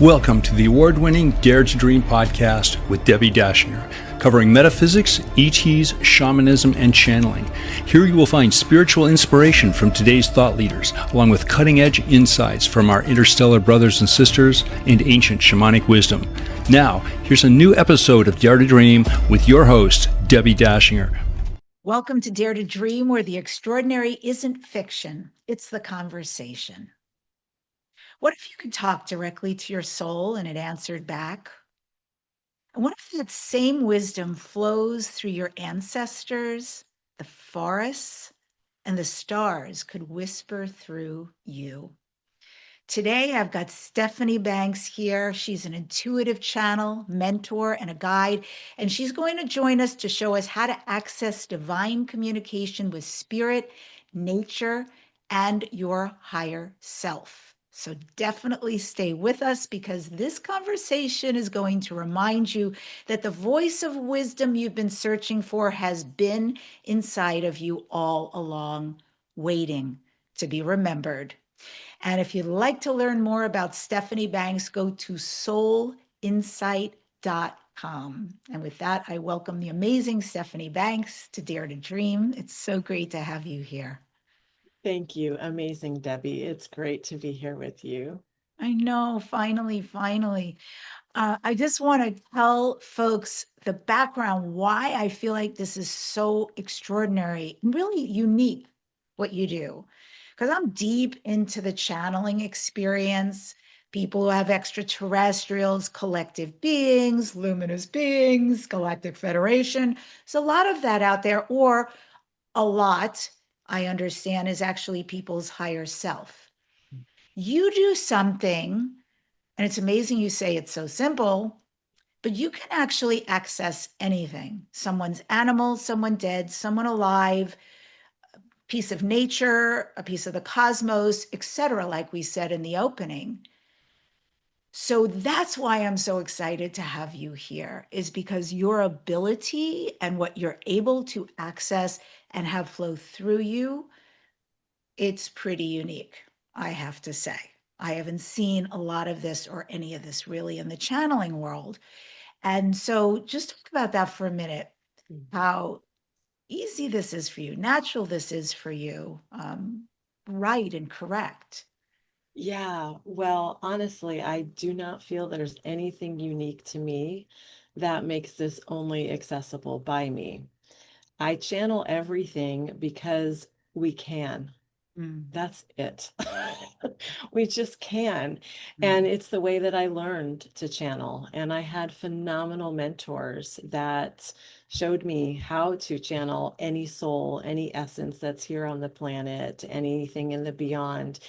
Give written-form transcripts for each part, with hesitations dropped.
Welcome to the award-winning Dare to Dream podcast with Debbi Dachinger, covering metaphysics, ETs, shamanism, and channeling. Here you will find spiritual inspiration from today's thought leaders, along with cutting-edge insights from our interstellar brothers and sisters and ancient shamanic wisdom. Now, here's a new episode of Dare to Dream with your host, Debbi Dachinger. Welcome to Dare to Dream, where the extraordinary isn't fiction, it's the conversation. What if you could talk directly to your soul and it answered back? And what if that same wisdom flows through your ancestors, the forests, and the stars could whisper through you? Today, I've got Stephanie Banks here. She's an intuitive channel, mentor, and a guide, and she's going to join us to show us how to access divine communication with spirit, nature, and your higher self. So definitely stay with us because this conversation is going to remind you that the voice of wisdom you've been searching for has been inside of you all along, waiting to be remembered. And if you'd like to learn more about Stephanie Banks, go to soulinsight.com. And with that, I welcome the amazing Stephanie Banks to Dare to Dream. It's so great to have you here. Thank you. Amazing, Debbi. It's great to be here with you. I know, finally. I just want to tell folks the background, why I feel like this is so extraordinary and really unique, what you do. Because I'm deep into the channeling experience, people who have extraterrestrials, collective beings, luminous beings, galactic federation. There's a lot of that out there, or a lot, I understand, is actually people's higher self. You do something, and it's amazing you say it's so simple, but you can actually access anything. Someone's animal, someone dead, someone alive, a piece of nature, a piece of the cosmos, etc., like we said in the opening. So that's why I'm so excited to have you here, is because your ability and what you're able to access and have flow through you, it's pretty unique, I have to say. I haven't seen a lot of this or any of this really in the channeling world. And so just talk about that for a minute, how easy this is for you, natural this is for you, right and correct. Yeah, well, honestly, I do not feel there's anything unique to me that makes this only accessible by me. I channel everything because we can. That's it. We just can. And it's the way that I learned to channel. And I had phenomenal mentors that showed me how to channel any soul, any essence that's here on the planet, anything in the beyond.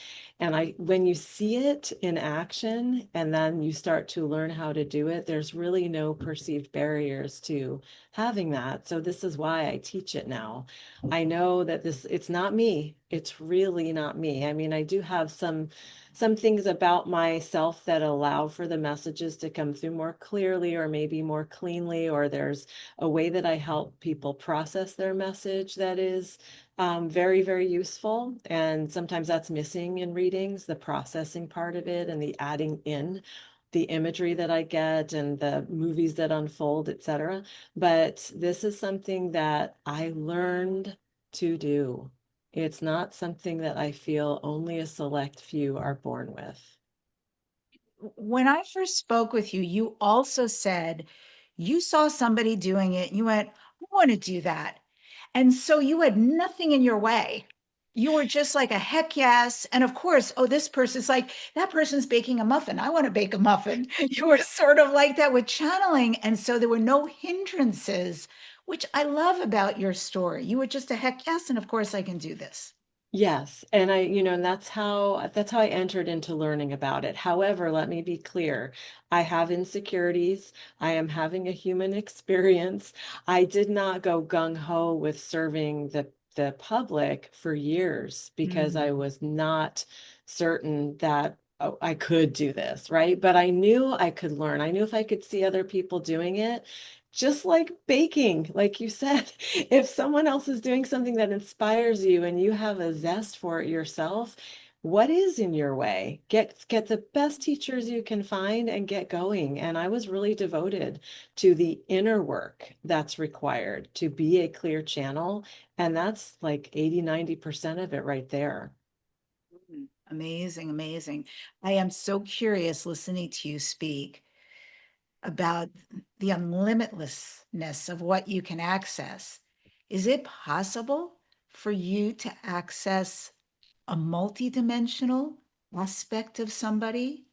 And when you see it in action and then you start to learn how to do it, there's really no perceived barriers to having that. So this is why I teach it now. I know that it's not me. It's really not me. I mean, I do have some things about myself that allow for the messages to come through more clearly or maybe more cleanly, or there's a way that I help people process their message that is very, very useful. And sometimes that's missing in readings, the processing part of it and the adding in the imagery that I get and the movies that unfold, etc. But this is something that I learned to do. It's not something that I feel only a select few are born with. When I first spoke with you, you also said you saw somebody doing it and you went, I want to do that. And so you had nothing in your way. You were just like a heck yes. And of course, oh, this person's like, that person's baking a muffin. I want to bake a muffin. You were sort of like that with channeling. And so there were no hindrances, which I love about your story. You were just a heck yes. And of course, I can do this. Yes, and and that's how I entered into learning about it. However, let me be clear. I have insecurities. I am having a human experience. I did not go gung ho with serving the public for years because I was not certain that I could do this, right? But I knew I could learn. I knew if I could see other people doing it, just like baking, like you said, if someone else is doing something that inspires you and you have a zest for it yourself, what is in your way? Get the best teachers you can find and get going. And I was really devoted to the inner work that's required to be a clear channel. And that's like 80-90% of it right there. Amazing, amazing. I am so curious listening to you speak about the unlimitlessness of what you can access. Is it possible for you to access a multidimensional aspect of somebody?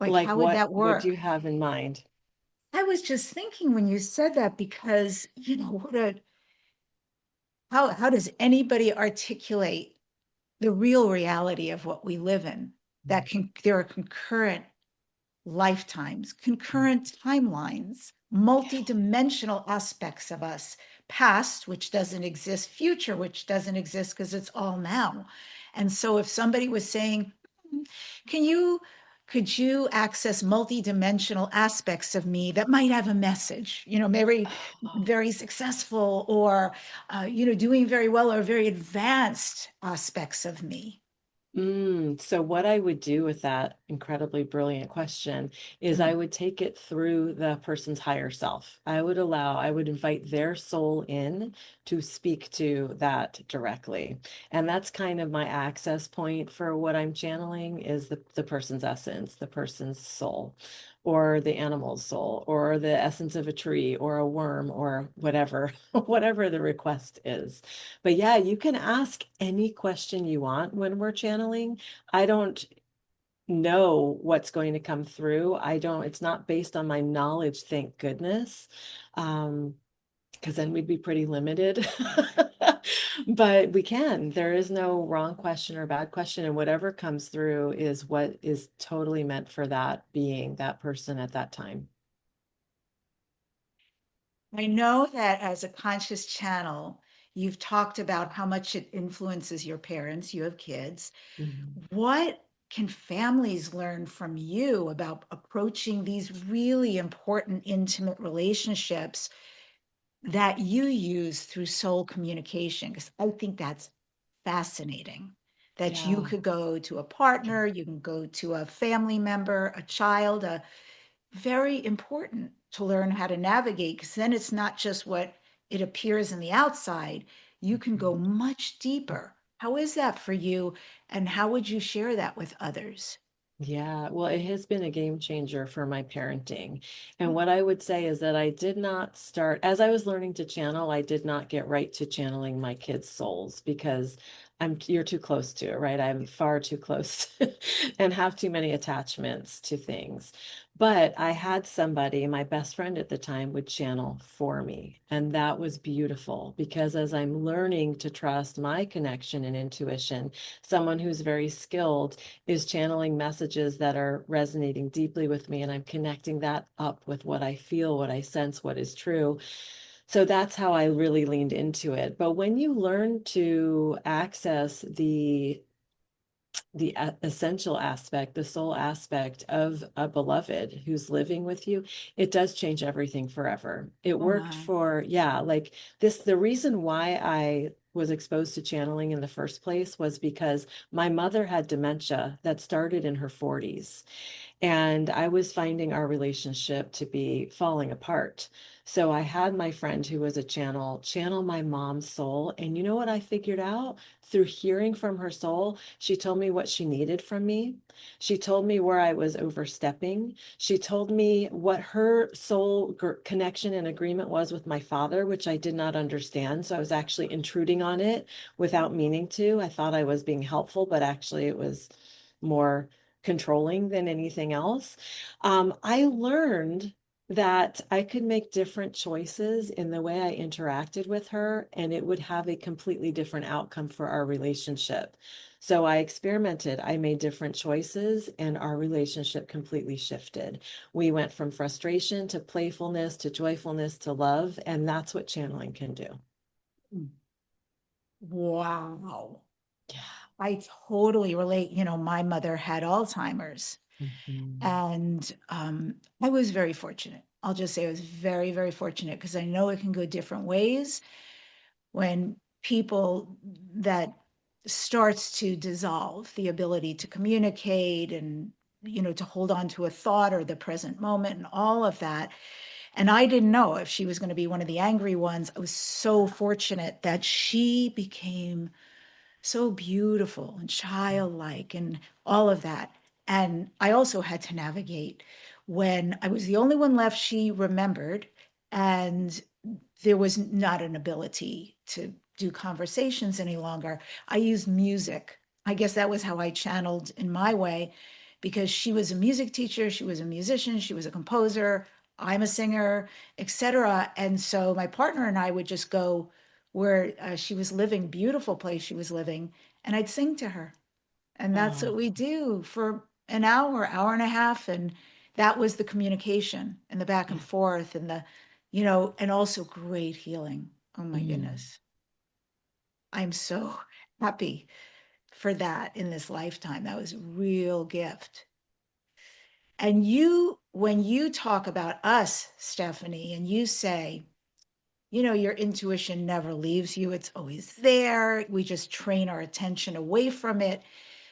Like, Like how would that what do you work? have in mind? I was just thinking when you said that because, how does anybody articulate the real reality of what we live in? There are concurrent lifetimes, concurrent timelines, multidimensional aspects of us, past, which doesn't exist, future, which doesn't exist because it's all now. And so if somebody was saying, "Hmm, can you could you access multidimensional aspects of me that might have a message, maybe very successful or doing very well or very advanced aspects of me?" So what I would do with that incredibly brilliant question is I Mm. would take it through the person's higher self. I would invite their soul in to speak to that directly. And that's kind of my access point for what I'm channeling is the person's essence, the person's soul, or the animal's soul, or the essence of a tree, or a worm, or whatever, whatever the request is. But yeah, you can ask any question you want when we're channeling. I don't know what's going to come through. It's not based on my knowledge, thank goodness. Because then we'd be pretty limited. But we can. There is no wrong question or bad question. And whatever comes through is what is totally meant for that being, that person at that time. I know that as a conscious channel, you've talked about how much it influences your parents. You have kids. Mhm. What can families learn from you about approaching these really important, intimate relationships that you use through soul communication? Because I think that's fascinating that you Yeah. could go to a partner, you can go to a family member, a child, very important to learn how to navigate because then it's not just what it appears in the outside. You can go much deeper. How is that for you? And how would you share that with others? Yeah, well, it has been a game changer for my parenting. And what I would say is that I did not start, as I was learning to channel, I did not get right to channeling my kids' souls because you're too close to it, right? I'm far too close and have too many attachments to things. But I had somebody, my best friend at the time, would channel for me. And that was beautiful because as I'm learning to trust my connection and intuition, someone who's very skilled is channeling messages that are resonating deeply with me, and I'm connecting that up with what I feel, what I sense, what is true. So that's how I really leaned into it. But when you learn to access the essential aspect, the soul aspect of a beloved who's living with you, it does change everything forever. It Oh worked my. for, yeah, like this, the reason why I was exposed to channeling in the first place was because my mother had dementia that started in her 40s. And I was finding our relationship to be falling apart. So I had my friend who was a channel my mom's soul. And you know what I figured out? Through hearing from her soul, she told me what she needed from me. She told me where I was overstepping. She told me what her soul connection and agreement was with my father, which I did not understand. So I was actually intruding on it without meaning to. I thought I was being helpful, but actually it was more controlling than anything else. I learned that I could make different choices in the way I interacted with her, and it would have a completely different outcome for our relationship. So I experimented, I made different choices, and our relationship completely shifted. We went from frustration to playfulness to joyfulness to love, and that's what channeling can do. Wow. Yeah. I totally relate. My mother had Alzheimer's, Mhm. and I was very fortunate. I'll just say I was very, very fortunate because I know it can go different ways when people that starts to dissolve, the ability to communicate and, to hold on to a thought or the present moment and all of that. And I didn't know if she was going to be one of the angry ones. I was so fortunate that she became so beautiful and childlike and all of that. And I also had to navigate when I was the only one left she remembered, and there was not an ability to do conversations any longer. I used music. I guess that was how I channeled in my way, because she was a music teacher, she was a musician, she was a composer, I'm a singer, etc. And so my partner and I would just go where she was living, beautiful place she was living, and I'd sing to her. And that's what Oh, we do for an hour, hour and a half. And that was the communication and the back and yeah. forth and and also great healing. Oh my Mm. goodness. I'm so happy for that in this lifetime. That was a real gift. And when you talk about us, Stephanie, and you say, your intuition never leaves you, it's always there. We just train our attention away from it.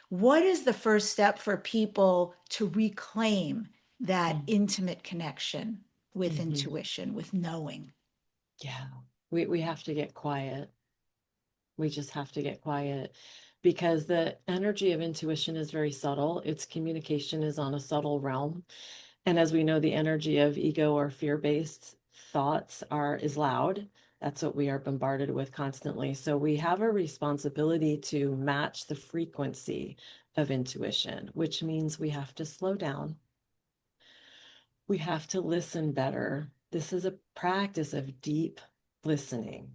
What is the first step for people to reclaim that Mm. intimate connection with Mhm. intuition, with knowing? Yeah. We have to get quiet. We just have to get quiet because the energy of intuition is very subtle. Its communication is on a subtle realm. And as we know, the energy of ego or fear-based thoughts is loud. That's what we are bombarded with constantly. So we have a responsibility to match the frequency of intuition, which means we have to slow down. We have to listen better. This is a practice of deep listening.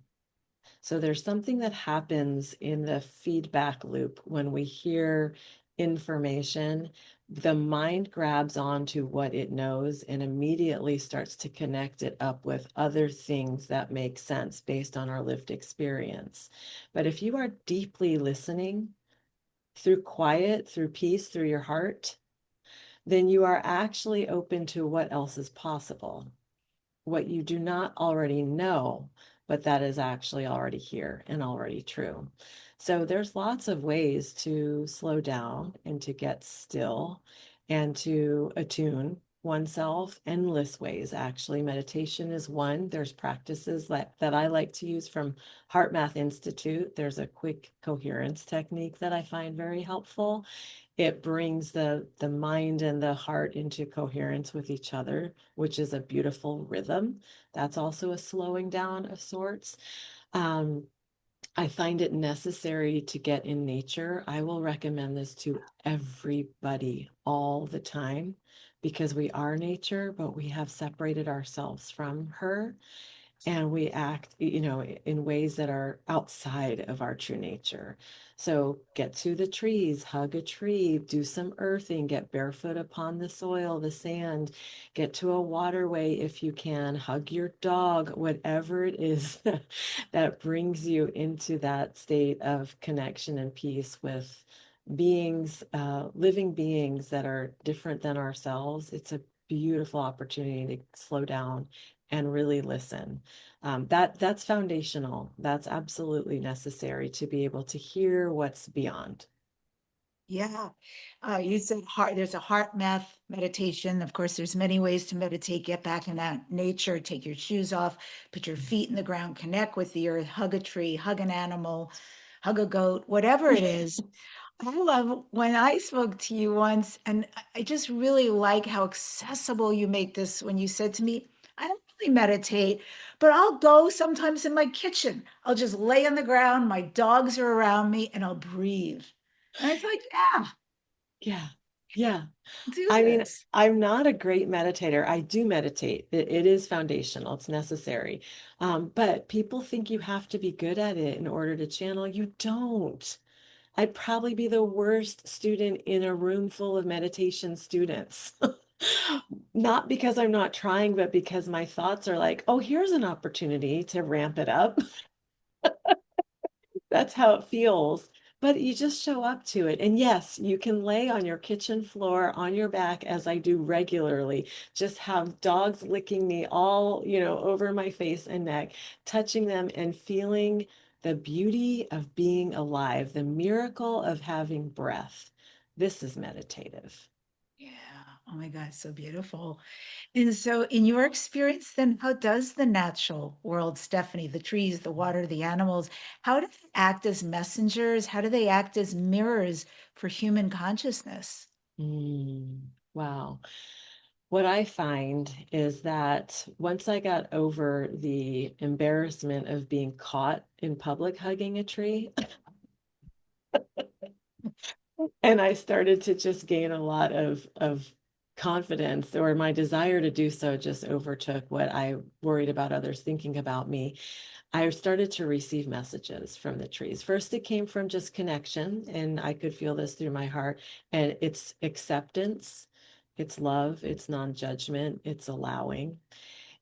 So there's something that happens in the feedback loop when we hear information. The mind grabs onto what it knows and immediately starts to connect it up with other things that make sense based on our lived experience. But if you are deeply listening through quiet, through peace, through your heart, then you are actually open to what else is possible, what you do not already know, but that is actually already here and already true. So there's lots of ways to slow down and to get still and to attune oneself. Endless ways, actually. Meditation is one. There's practices that I like to use from Heart Math Institute. There's a quick coherence technique that I find very helpful. It brings the mind and the heart into coherence with each other, which is a beautiful rhythm. That's also a slowing down of sorts. Um, I find it necessary to get in nature. I will recommend this to everybody all the time because we are nature, but we have separated ourselves from her and we act, in ways that are outside of our true nature. So get to the trees, hug a tree, do some earthing, get barefoot upon the soil, the sand, get to a waterway if you can, hug your dog, whatever it is that brings you into that state of connection and peace with beings, living beings that are different than ourselves. It's a beautiful opportunity to slow down and really listen. That's foundational. That's absolutely necessary to be able to hear what's beyond. Yeah. You said heart, there's a heart math meditation. Of course, there's many ways to meditate. Get back in that nature, take your shoes off, put your feet in the ground, connect with the earth, hug a tree, hug an animal, hug a goat, whatever it is. I love when I spoke to you once, and I just really like how accessible you make this when you said to me, I don't really meditate, but I'll go sometimes in my kitchen. I'll just lay on the ground, my dogs are around me, and I'll breathe. And I thought, yeah, Yeah. Yeah. do I mean, this. I'm not a great meditator. I do meditate. It is foundational. It's necessary. But people think you have to be good at it in order to channel. You don't. I'd probably be the worst student in a room full of meditation students. Not because I'm not trying, but because my thoughts are like, oh, here's an opportunity to ramp it up. That's how it feels. But you just show up to it. And yes, you can lay on your kitchen floor on your back as I do regularly. Just have dogs licking me all, over my face and neck, touching them and feeling The beauty of being alive, the miracle of having breath. This is meditative. Yeah. Oh my God, so beautiful. And so, in your experience, then, how does the natural world, Stephanie, the trees, the water, the animals, how do they act as messengers? How do they act as mirrors for human consciousness? Wow. What I find is that once I got over the embarrassment of being caught in public hugging a tree, and I started to just gain a lot of confidence, or my desire to do so just overtook what I worried about others thinking about me. I started to receive messages from the trees. First, it came from just connection, and I could feel this through my heart, and it's acceptance, it's love, it's non-judgment, it's allowing.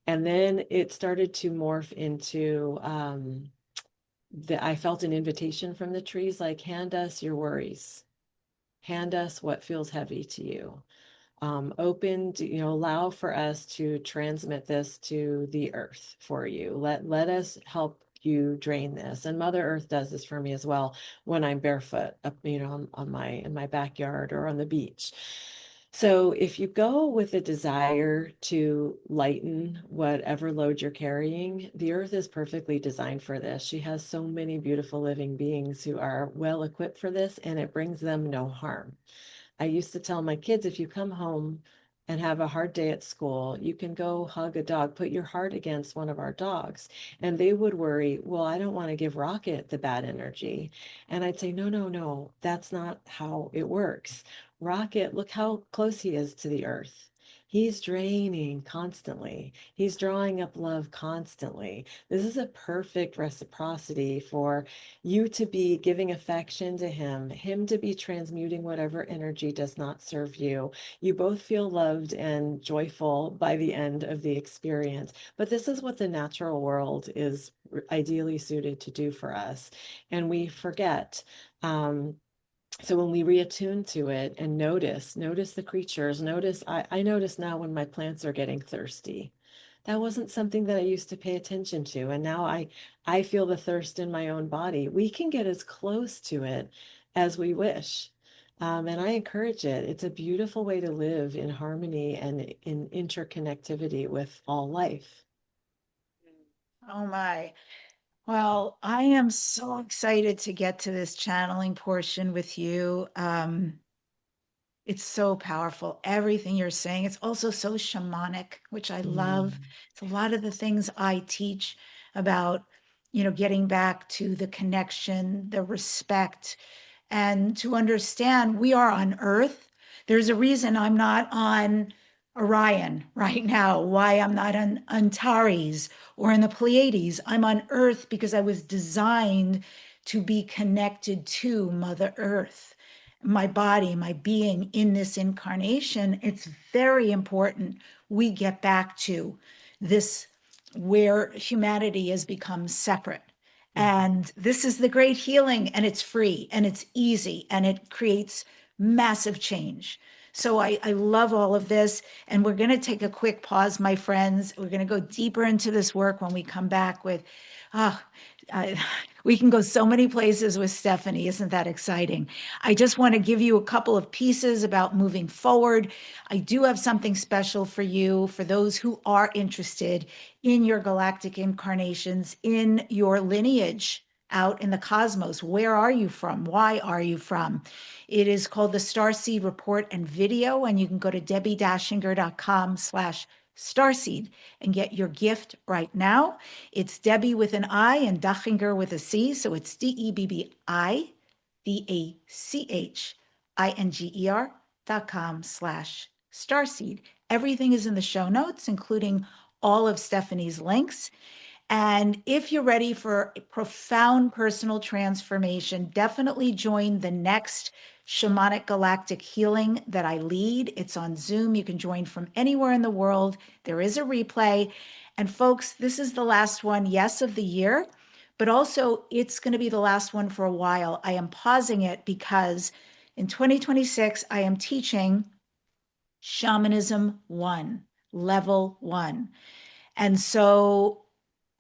And then it started to morph into I felt an invitation from the trees, like, hand us your worries, hand us what feels heavy to you. Open to, allow for us to transmit this to the earth for you. Let us help you drain this. And Mother Earth does this for me as well when I'm barefoot up, in my backyard or on the beach. So if you go with a desire to lighten whatever load you're carrying, the earth is perfectly designed for this. She has so many beautiful living beings who are well equipped for this, and it brings them no harm. I used to tell my kids, if you come home and have a hard day at school, you can go hug a dog, put your heart against one of our dogs. And they would worry, well, I don't want to give Rocket the bad energy. And I'd say, no, no, no, that's not how it works. Rocket, look how close he is to the earth. He's draining constantly. He's drawing up love constantly. This is a perfect reciprocity for you to be giving affection to him to be transmuting whatever energy does not serve you. You both feel loved and joyful by the end of the experience. But this is what the natural world is ideally suited to do for us. And we forget. So when we reattune to it and notice the creatures, I notice now when my plants are getting thirsty. That wasn't something that I used to pay attention to. And now I feel the thirst in my own body. We can get as close to it as we wish. And I encourage it. It's a beautiful way to live in harmony and in interconnectivity with all life. Oh my. Well, I am so excited to get to this channeling portion with you. It's so powerful. Everything you're saying. It's also so shamanic, which I love. Mm. It's a lot of the things I teach about, getting back to the connection, the respect, and to understand we are on Earth. There's a reason I'm not on Orion right now, why I'm not on Antares or in the Pleiades. I'm on Earth because I was designed to be connected to Mother Earth. My body, my being in this incarnation, it's very important we get back to this where humanity has become separate. Mhm. And this is the great healing, and it's free and it's easy and it creates massive change. So I love all of this. And we're going to take a quick pause, my friends. We're going to go deeper into this work when we come back with, ah, we can go so many places with Stephanie. Isn't that exciting? I just want to give you a couple of pieces about moving forward. I do have something special for you, for those who are interested in your galactic incarnations, in your lineage out in the cosmos. Where are you from? Why are you from? It is called the Starseed Report and Video, and you can go to debbidachinger.com/starseed and get your gift right now. It's Debbi with an I and Dachinger with a C, so it's DebbiDachinger.com/starseed. Everything is in the show notes, including all of Stephanie's links. And if you're ready for a profound personal transformation, definitely join the next shamanic galactic healing that I lead. It's on Zoom. You can join from anywhere in the world. There is a replay. And folks, this is the last one, yes, of the year, but also it's going to be the last one for a while. I am pausing it because in 2026, I am teaching Shamanism 1, Level 1. And so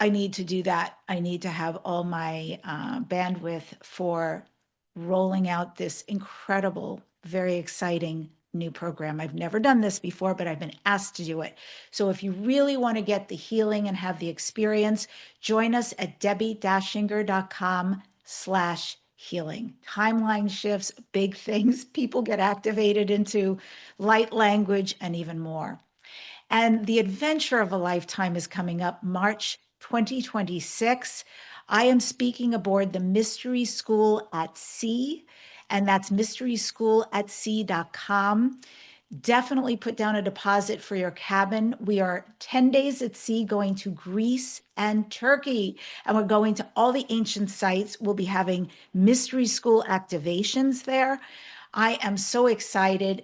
I need to do that. I need to have all my bandwidth for rolling out this incredible, very exciting new program. I've never done this before, but I've been asked to do it. So if you really want to get the healing and have the experience, join us at debbidachinger.com/healing. Timeline shifts, big things. People get activated into light language and even more. And the adventure of a lifetime is coming up March 2026. I am speaking aboard the Mystery School at Sea, and that's mysteryschoolatsea.com. Definitely put down a deposit for your cabin. We are 10 days at sea going to Greece and Turkey, and we're going to all the ancient sites. We'll be having Mystery School activations there. I am so excited.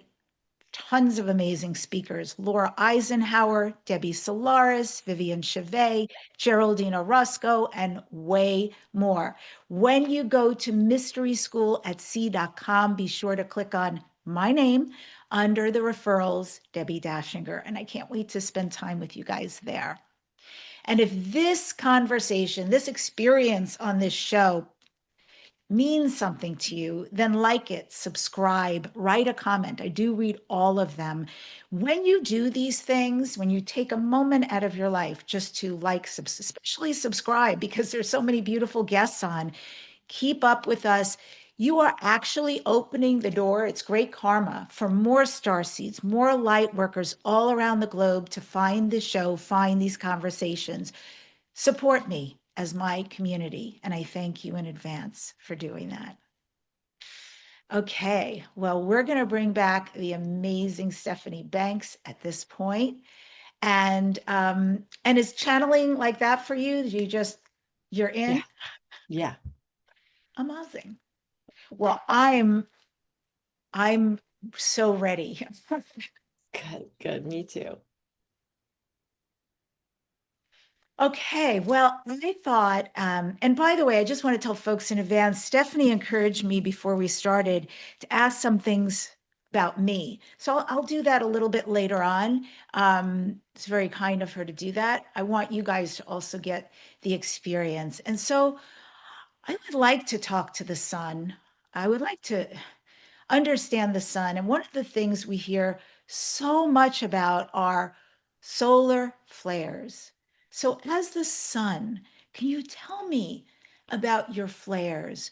Tons of amazing speakers: Laura Eisenhower, Debbie Solaris, Vivian Chevet, Geraldine Orozco, and way more. When you go to mysteryschoolatsea.com, be sure to click on my name under the referrals, Debbi Dachinger. And I can't wait to spend time with you guys there. And if this conversation, this experience on this show means something to you, then like it, subscribe, write a comment. I do read all of them. When you do these things, when you take a moment out of your life just to like, especially subscribe, because there's so many beautiful guests on, keep up with us. You are actually opening the door. It's great karma for more star seeds, more light workers all around the globe to find the show, find these conversations. Support me as my community, and I thank you in advance for doing that. Okay, well, we're going to bring back the amazing Stephanie Banks at this point. And is channeling like that for you? You're in? Yeah. Amazing. Well, I'm so ready. Good. Me too. Okay, well, I thought, and by the way, I just want to tell folks in advance, Stephanie encouraged me before we started to ask some things about me. So I'll do that a little bit later on. It's very kind of her to do that. I want you guys to also get the experience. And so I would like to talk to the sun. I would like to understand the sun. And one of the things we hear so much about are solar flares. So, as the sun, can you tell me about your flares?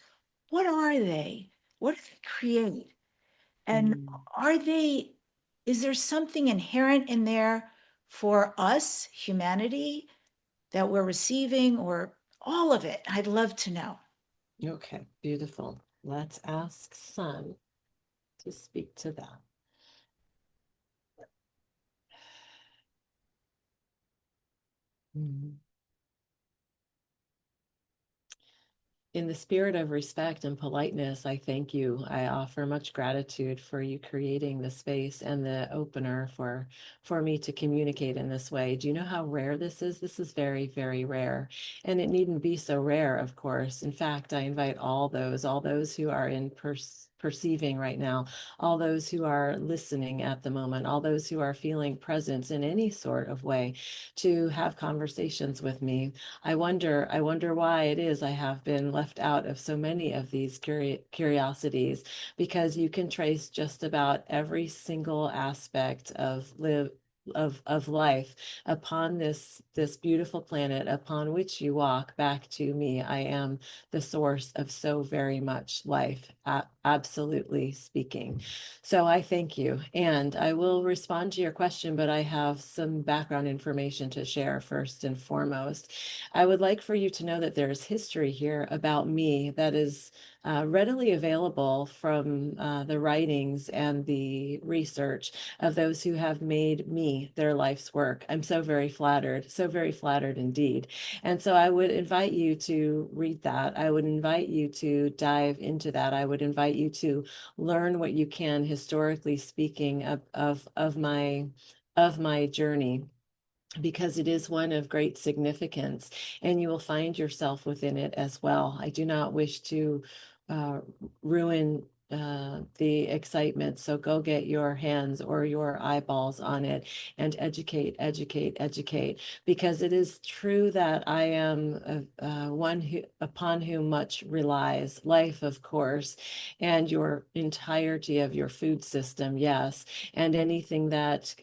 What are they? What do they create? And are they, is there something inherent in there for us, humanity, that we're receiving, or all of it? I'd love to know. Okay, beautiful. Let's ask Sun to speak to that. In the spirit of respect and politeness, I thank you. I offer much gratitude for you creating the space and the opener for me to communicate in this way. Do you know how rare this is? This is very, very rare. And it needn't be so rare, of course. In fact, I invite all those who are in perceiving right now, all those who are listening at the moment, all those who are feeling presence in any sort of way, to have conversations with me. I wonder why it is I have been left out of so many of these curiosities, because you can trace just about every single aspect of life upon this beautiful planet upon which you walk back to me. I am the source of so very much life, absolutely speaking. So I thank you, and I will respond to your question, but I have some background information to share first and foremost. I would like for you to know that there is history here about me that is readily available from the writings and the research of those who have made me their life's work. I'm so very flattered indeed. And so I would invite you to read that. I would invite you to dive into that. I would invite you to learn what you can, historically speaking, of my journey, because it is one of great significance, and you will find yourself within it as well. I do not wish to ruin the excitement. So go get your hands or your eyeballs on it and educate, educate, educate, because it is true that I am one who, upon whom much relies, life, of course, and your entirety of your food system, yes, and anything that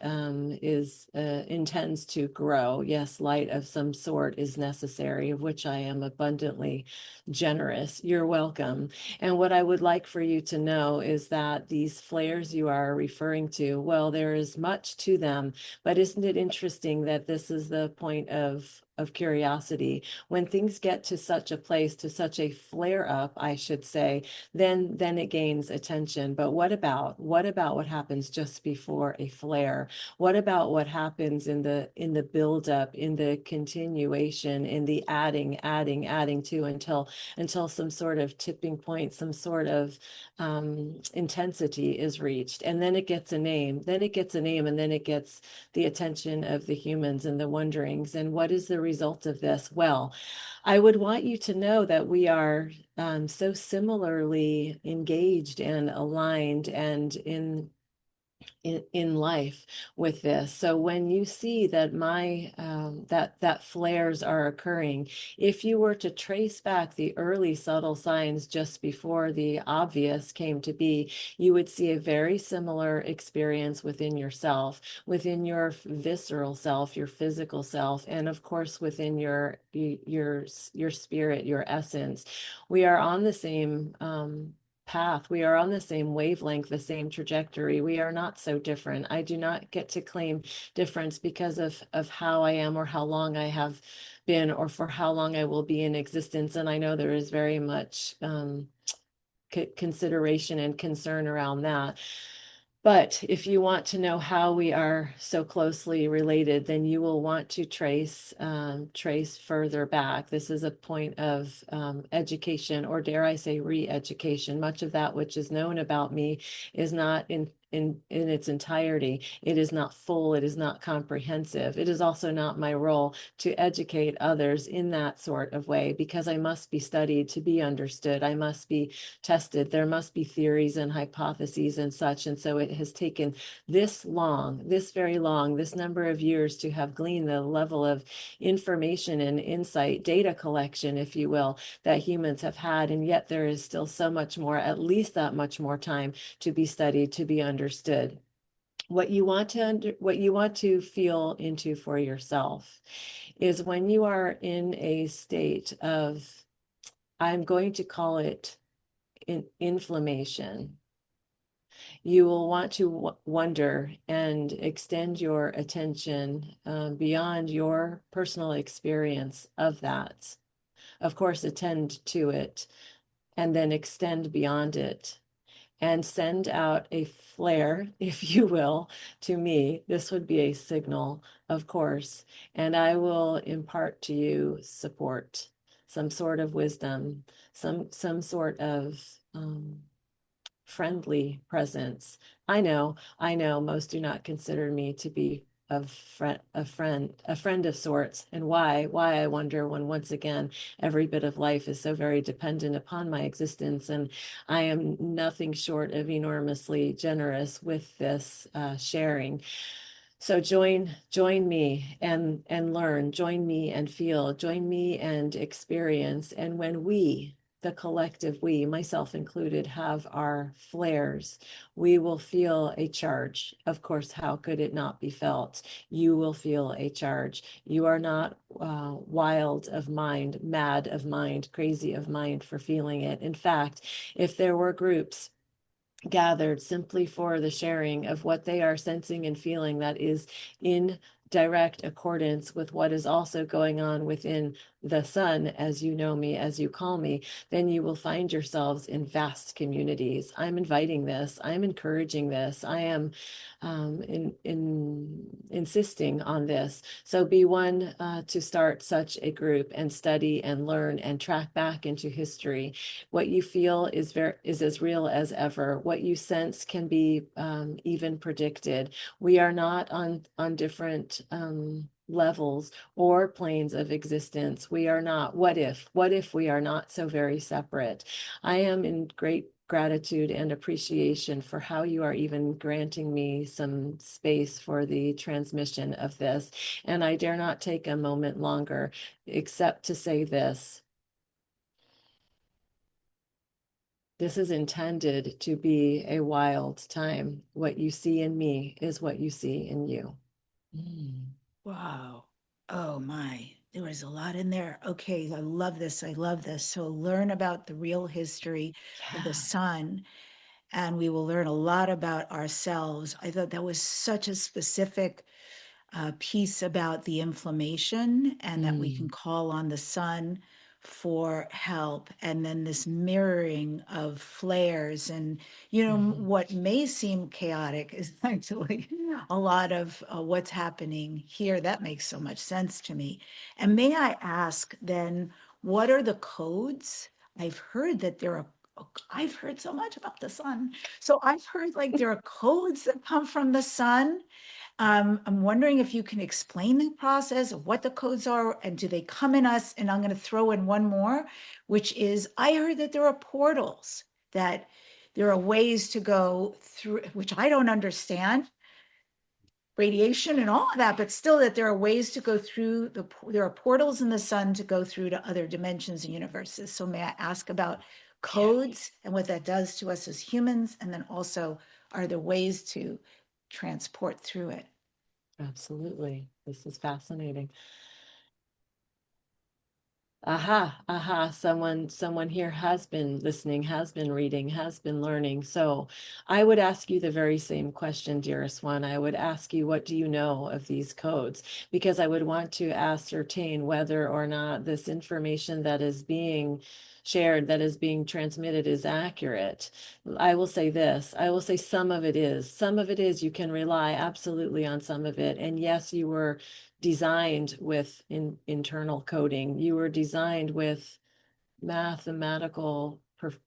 intends to grow, yes, light of some sort is necessary, of which I am abundantly generous. You're welcome. And what I would like for you to know is that these flares you are referring to, well, there is much to them, but isn't it interesting that this is the point of curiosity? When things get to such a place, to such a flare up, I should say, then it gains attention. But what about what happens just before a flare? What about what happens in the buildup, in the continuation, in the adding to until some sort of tipping point, some sort of intensity is reached, and then it gets a name, and then it gets the attention of the humans and the wonderings. And what is the result of this? Well, I would want you to know that we are so similarly engaged and aligned and in life with this. So when you see that that flares are occurring, if you were to trace back the early subtle signs just before the obvious came to be, you would see a very similar experience within yourself, within your visceral self, your physical self, and of course within your spirit, your essence. We are on the same path. We are on the same wavelength, the same trajectory. We are not so different. I do not get to claim difference because of how I am or how long I have been or for how long I will be in existence. And I know there is very much consideration and concern around that. But if you want to know how we are so closely related, then you will want to trace further back. This is a point of education, or dare I say re-education. Much of that which is known about me is not in its entirety. It is not full. It is not comprehensive. It is also not my role to educate others in that sort of way, because I must be studied to be understood. I must be tested. There must be theories and hypotheses and such. And so it has taken this very long, this number of years to have gleaned the level of information and insight, data collection, if you will, that humans have had. And yet there is still so much more, at least that much more time to be studied, to be understood. What you want to feel into for yourself is when you are in a state of, I'm going to call it inflammation. You will want to wonder and extend your attention beyond your personal experience of that. Of course, attend to it and then extend beyond it and send out a flare, if you will, to me. This would be a signal, of course, and I will impart to you support, some sort of wisdom, some sort of friendly presence. I know most do not consider me to be a friend of sorts. And why I wonder, when once again every bit of life is so very dependent upon my existence, and I am nothing short of enormously generous with this sharing. So join me and learn, join me and feel, join me and experience. And when we, the collective we, myself included, have our flares, we will feel a charge. Of course, how could it not be felt? You will feel a charge. You are not wild of mind, mad of mind, crazy of mind for feeling it. In fact, if there were groups gathered simply for the sharing of what they are sensing and feeling that is in direct accordance with what is also going on within the sun, as you know me, as you call me, then you will find yourselves in vast communities. I'm inviting this. I'm encouraging this. I am insisting on this. So be one to start such a group and study and learn and track back into history. What you feel is as real as ever. What you sense can be even predicted. We are not on different levels or planes of existence. We are not. What if we are not so very separate? I am in great gratitude and appreciation for how you are even granting me some space for the transmission of this. And I dare not take a moment longer except to say this. This is intended to be a wild time. What you see in me is what you see in you. Wow. Oh my, there was a lot in there. Okay, I love this. I love this. So learn about the real history of the sun, and we will learn a lot about ourselves. I thought that was such a specific piece about the inflammation, and that we can call on the sun for help. And then this mirroring of flares, and what may seem chaotic is actually a lot of what's happening here. That makes so much sense to me. And may I ask then, what are the codes? I've heard that there are I've heard so much about the sun. So I've heard like there are codes that come from the sun. I'm wondering if you can explain the process of what the codes are, and do they come in us? And I'm going to throw in one more, which is I heard that there are portals, that there are ways to go through, which I don't understand, radiation and all of that, but still that there are ways to go through there are portals in the sun to go through to other dimensions and universes. So may I ask about codes and what that does to us as humans? And then also, are there ways to transport through it? Absolutely. This is fascinating. Aha. Someone here has been listening, has been reading, has been learning. So I would ask you the very same question, dearest one. I would ask you, what do you know of these codes? Because I would want to ascertain whether or not this information that is being shared, that is being transmitted, is accurate. I will say this. I will say some of it is. Some of it is. You can rely absolutely on some of it. And yes, you were designed with internal coding. You were designed with mathematical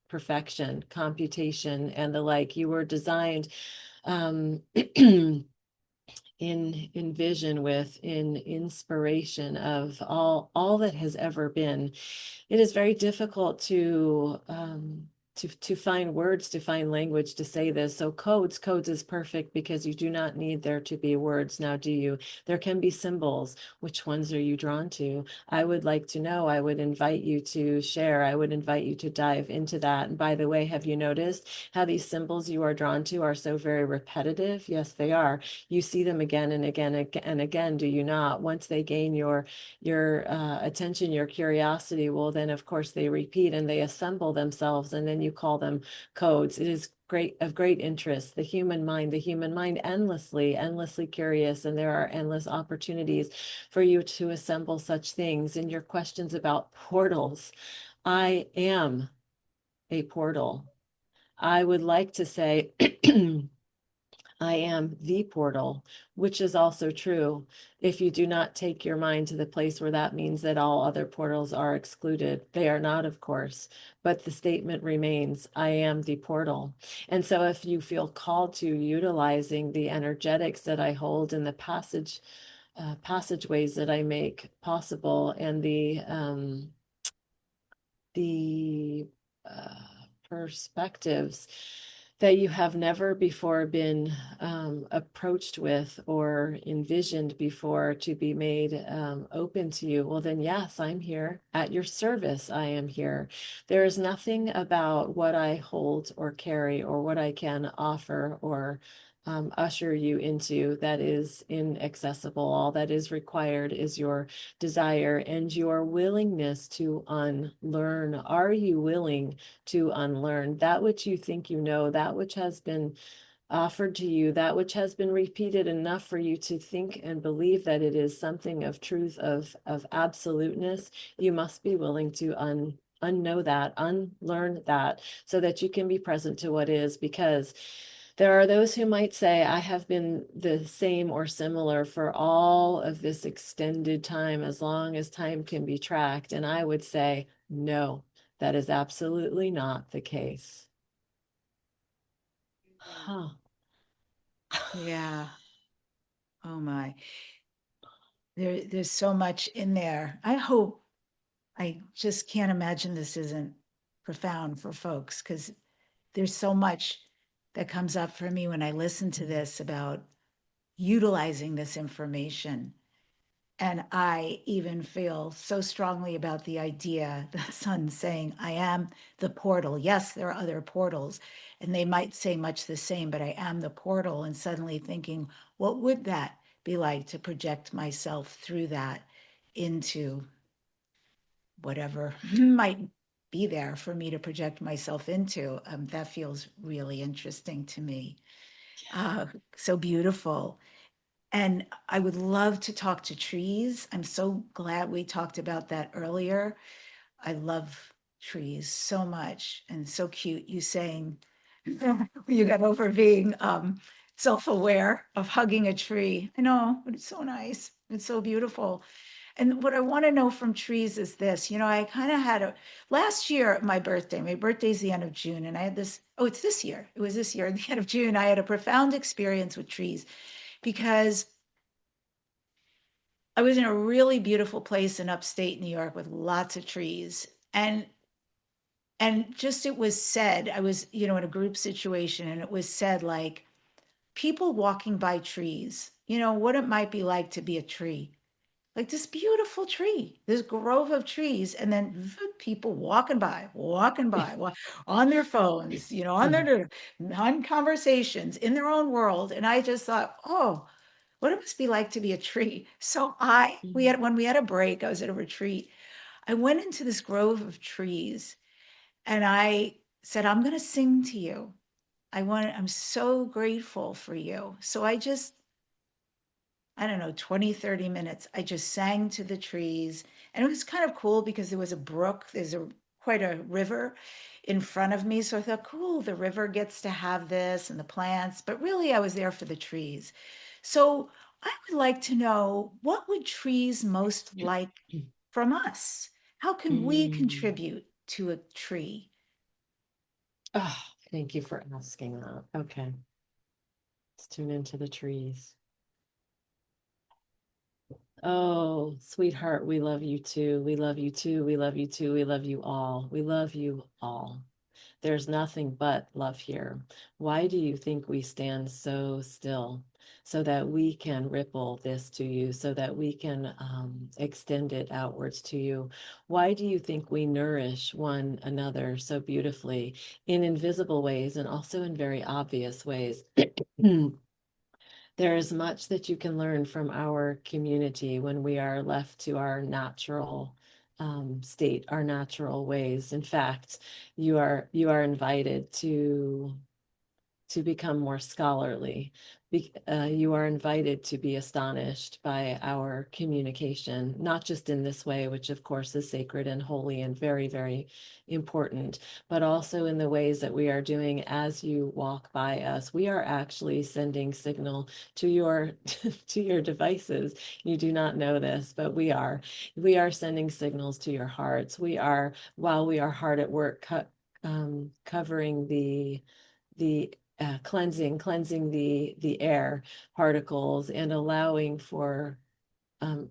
perfection, computation, and the like. You were designed in vision, with in inspiration of all that has ever been. It is very difficult to find words, to find language to say this. So codes is perfect, because you do not need there to be words. Now, do you? There can be symbols. Which ones are you drawn to? I would like to know. I would invite you to share. I would invite you to dive into that. And by the way, have you noticed how these symbols you are drawn to are so very repetitive? Yes, they are. You see them again and again and again, do you not? Once they gain your attention, your curiosity, well, then of course they repeat and they assemble themselves, and then you call them codes. It is of great interest. The human mind, endlessly curious, and there are endless opportunities for you to assemble such things. And your questions about portals, I am a portal. I would like to say I am the portal, which is also true. If you do not take your mind to the place where that means that all other portals are excluded, they are not, of course, but the statement remains, I am the portal. And so if you feel called to utilizing the energetics that I hold in the passageways that I make possible, and the perspectives that you have never before been approached with or envisioned before to be made open to you, well, then yes, I'm here at your service. I am here. There is nothing about what I hold or carry or what I can offer or usher you into that is inaccessible. All that is required is your desire and your willingness to unlearn. Are you willing to unlearn that which you think you know, that which has been offered to you, that which has been repeated enough for you to think and believe that it is something of truth, of absoluteness? You must be willing to unknow that, unlearn that, so that you can be present to what is. Because there are those who might say, I have been the same or similar for all of this extended time, as long as time can be tracked. And I would say, no, that is absolutely not the case. Huh. Yeah. Oh my. There's so much in there. I just can't imagine this isn't profound for folks, because there's so much that comes up for me when I listen to this about utilizing this information. And I even feel so strongly about the idea, the sun saying, I am the portal. Yes, there are other portals, and they might say much the same, but I am the portal. And suddenly thinking, what would that be like to project myself through that into whatever might be there for me to project myself into? That feels really interesting to me. Uh, so beautiful. And I would love to talk to trees. I'm so glad we talked about that earlier. I love trees so much and so cute. You saying you got over being self-aware of hugging a tree. I know, but it's so nice. It's so beautiful. And what I want to know from trees is this, I kind of had last year, my birthday's the end of June, and I had this, oh, it's this year. It was this year, at the end of June, I had a profound experience with trees because I was in a really beautiful place in upstate New York with lots of trees. And just it was said, I was, in a group situation, and it was said like people walking by trees, what it might be like to be a tree. Like this beautiful tree, this grove of trees, and then people walking by, on their phones, on conversations in their own world. And I just thought, oh, what it must be like to be a tree. So when we had a break, I was at a retreat. I went into this grove of trees and I said, I'm going to sing to you. I'm so grateful for you. So I don't know, 20, 30 minutes. I just sang to the trees. And it was kind of cool because there was a brook, quite a river in front of me. So I thought, cool, the river gets to have this and the plants. But really, I was there for the trees. So I would like to know, what would trees most like from us? How can we Mm. contribute to a tree? Oh, thank you for asking that. Okay, let's tune into the trees. Oh, sweetheart, we love you too. We love you too. We love you too. We love you all. We love you all. There's nothing but love here. Why do you think we stand so still? So that we can ripple this to you, so that we can extend it outwards to you. Why do you think we nourish one another so beautifully in invisible ways and also in very obvious ways? There is much that you can learn from our community when we are left to our natural state, our natural ways. In fact, you are invited to become more scholarly. You are invited to be astonished by our communication, not just in this way, which of course is sacred and holy and very, very important, but also in the ways that we are doing as you walk by us. We are actually sending signal to your to your devices. You do not know this, but we are. We are sending signals to your hearts. While we are hard at work covering the cleansing the air particles and allowing for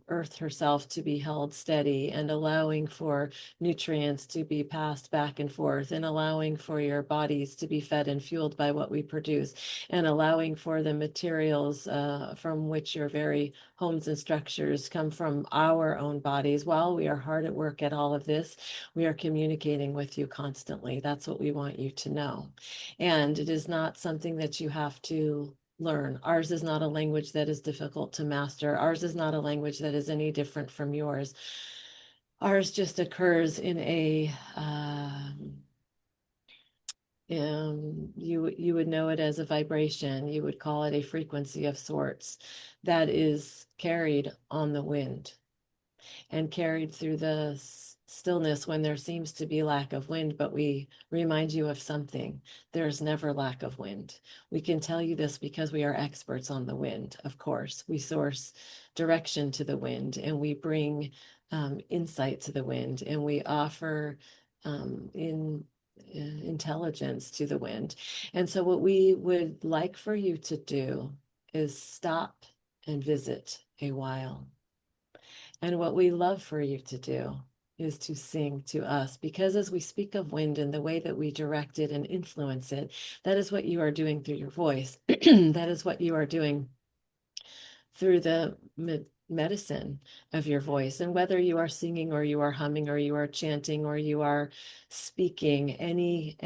Earth herself to be held steady and allowing for nutrients to be passed back and forth and allowing for your bodies to be fed and fueled by what we produce and allowing for the materials from which your very homes and structures come from our own bodies. While we are hard at work at all of this, we are communicating with you constantly. That's what we want you to know. And it is not something that you have to learn. Ours is not a language that is difficult to master. Ours is not a language that is any different from yours. Ours just occurs in you would know it as a vibration. You would call it a frequency of sorts that is carried on the wind and carried through the stillness when there seems to be lack of wind, but we remind you of something. There's never lack of wind. We can tell you this because we are experts on the wind, of course. We source direction to the wind and we bring insight to the wind and we offer intelligence to the wind. And so what we would like for you to do is stop and visit a while. And what we love for you to do is to sing to us, because as we speak of wind and the way that we direct it and influence it, that is what you are doing through your voice. That is what you are doing through the medicine of your voice. And whether you are singing or you are humming or you are chanting or you are speaking, any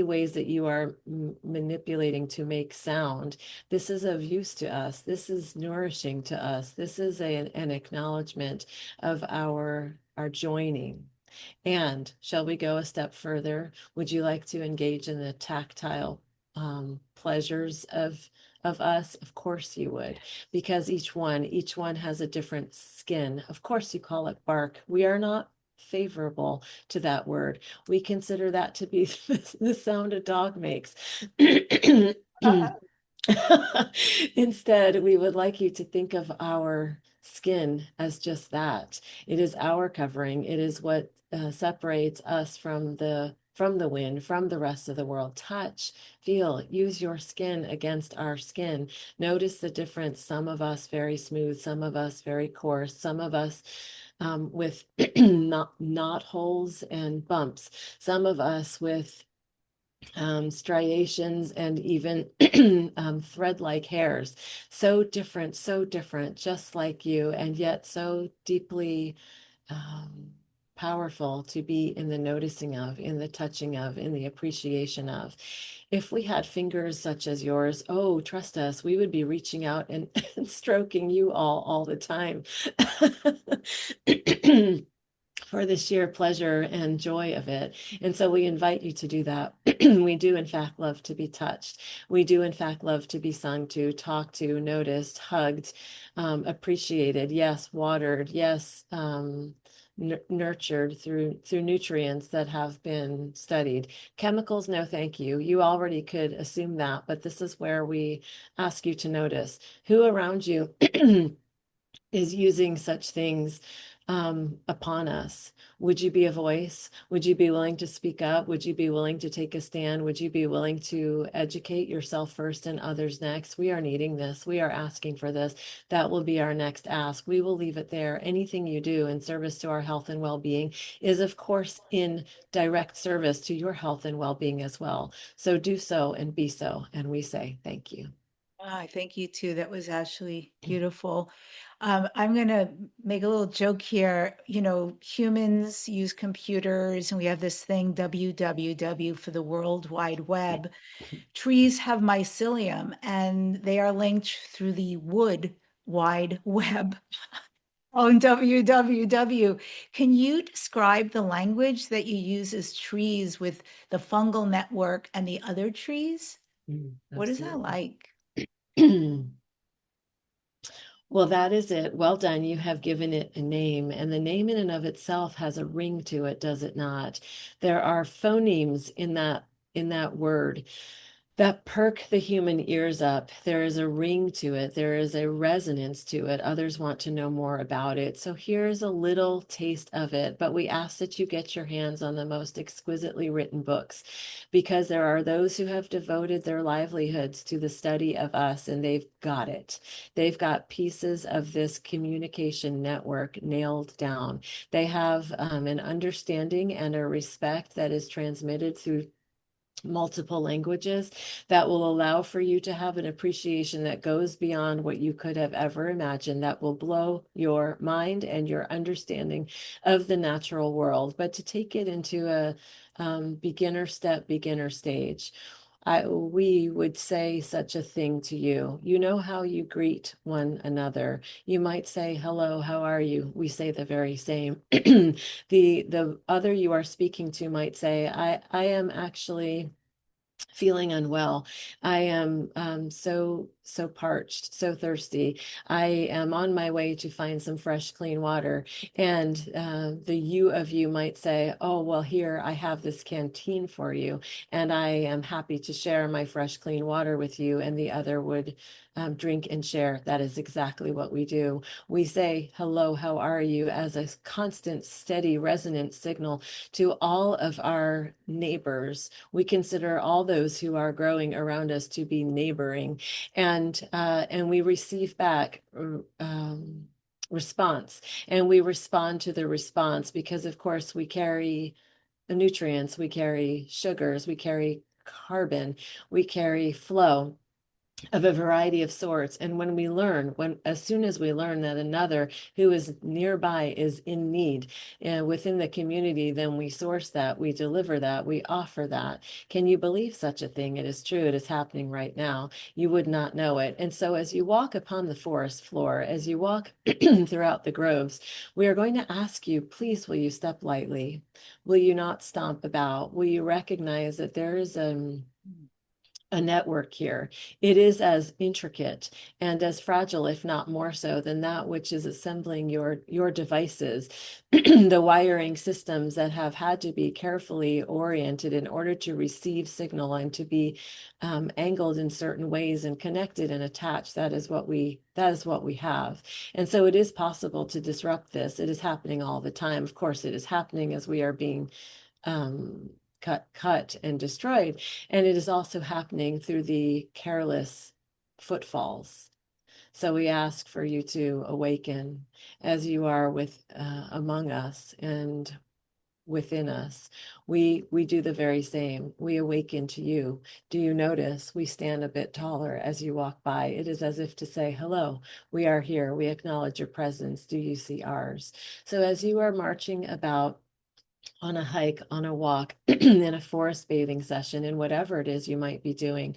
ways that you are manipulating to make sound, this is of use to us. This is nourishing to us. This is an acknowledgement of our joining. And shall we go a step further? Would you like to engage in the tactile pleasures of us? Of course you would, because each one has a different skin. Of course you call it bark. We are not favorable to that word. We consider that to be the sound a dog makes. Instead, we would like you to think of our skin as just that. It is our covering. It is what separates us from the wind, from the rest of the world. Touch, feel, use your skin against our skin. Notice the difference. Some of us very smooth, some of us very coarse, some of us with knot holes and bumps, some of us with striations and even thread-like hairs. So different, just like you, and yet so deeply powerful to be in the noticing of, in the touching of, in the appreciation of. If we had fingers such as yours, oh, trust us, we would be reaching out and, and stroking you all the time. For the sheer pleasure and joy of it. And so we invite you to do that. We do, in fact, love to be touched. We do, in fact, love to be sung to, talked to, noticed, hugged, appreciated, yes, watered, yes, nurtured through nutrients that have been studied. Chemicals, no thank you. You already could assume that, but this is where we ask you to notice who around you is using such things upon us. Would you be a voice? Would you be willing to speak up? Would you be willing to take a stand? Would you be willing to educate yourself first and others next? We are needing this. We are asking for this. That will be our next ask. We will leave it there. Anything you do in service to our health and well-being is, of course, in direct service to your health and well-being as well. So do so and be so. And we say thank you. Thank you too. That was actually beautiful. I'm going to make a little joke here. You know, humans use computers and we have this thing, www, for the World Wide Web. Trees have mycelium and they are linked through the wood wide web on www. Can you describe the language that you use as trees with the fungal network and the other trees? What is that like? Well, that is it. Well done. You have given it a name, and the name in and of itself has a ring to it, does it not? There are phonemes in that word that perk the human ears up. There is a ring to it. There is a resonance to it. Others want to know more about it. So here's a little taste of it, but we ask that you get your hands on the most exquisitely written books, because there are those who have devoted their livelihoods to the study of us, and they've got it. They've got pieces of this communication network nailed down. They have an understanding and a respect that is transmitted through multiple languages that will allow for you to have an appreciation that goes beyond what you could have ever imagined, that will blow your mind and your understanding of the natural world, but to take it into a beginner stage. We would say such a thing to you. You know how you greet one another. You might say, hello, how are you? We say the very same. The other you are speaking to might say, I am actually feeling unwell. I am so parched, so thirsty. I am on my way to find some fresh, clean water. And the you of you might say, oh, well, here, I have this canteen for you, and I am happy to share my fresh, clean water with you. And the other would drink and share. That is exactly what we do. We say, hello, how are you, as a constant, steady, resonant signal to all of our neighbors. We consider all those who are growing around us to be neighboring, and we receive back response. And we respond to the response because, of course, we carry the nutrients, we carry sugars, we carry carbon, we carry flow of a variety of sorts. And when we learn, as soon as we learn that another who is nearby is in need within the community, then we source that, we deliver that, we offer that. Can you believe such a thing? It is true. It is happening right now. You would not know it. And so as you walk upon the forest floor, as you walk throughout the groves, we are going to ask you, please, will you step lightly? Will you not stomp about? Will you recognize that there is a network here? It is as intricate and as fragile, if not more so, than that which is assembling your devices, the wiring systems that have had to be carefully oriented in order to receive signal and to be angled in certain ways and connected and attached. That is what we have. And so it is possible to disrupt this. It is happening all the time. Of course, it is happening as we are being cut and destroyed. And it is also happening through the careless footfalls. So we ask for you to awaken as you are among us and within us. We do the very same. We awaken to you. Do you notice we stand a bit taller as you walk by? It is as if to say, hello, we are here. We acknowledge your presence. Do you see ours? So as you are marching about on a hike, on a walk, in a forest bathing session, in whatever it is you might be doing,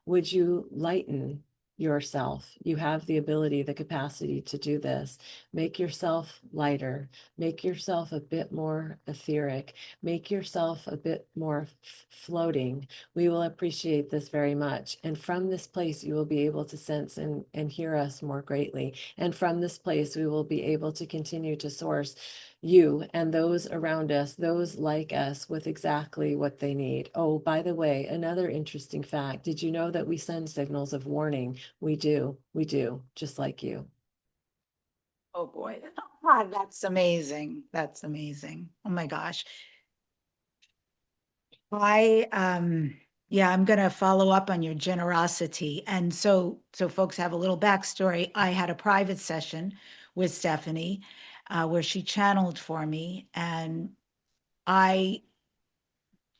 would you lighten yourself? You have the ability, the capacity to do this. Make yourself lighter, make yourself a bit more etheric, make yourself a bit more floating. We will appreciate this very much. And from this place, you will be able to sense and hear us more greatly. And from this place, we will be able to continue to source you and those around us, those like us, with exactly what they need. Oh, by the way, another interesting fact. Did you know that we send signals of warning? We do, just like you. Oh boy, oh, that's amazing. That's amazing. Oh my gosh. Yeah, I'm going to follow up on your generosity. And so folks have a little backstory. I had a private session with Stephanie where she channeled for me, and I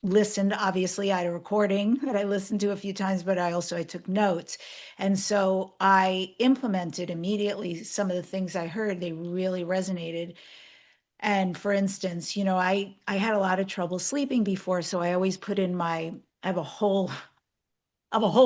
listened. Obviously, I had a recording that I listened to a few times, but I took notes. And so I implemented immediately some of the things I heard. They really resonated. And for instance, I had a lot of trouble sleeping before, so I always put in I have a whole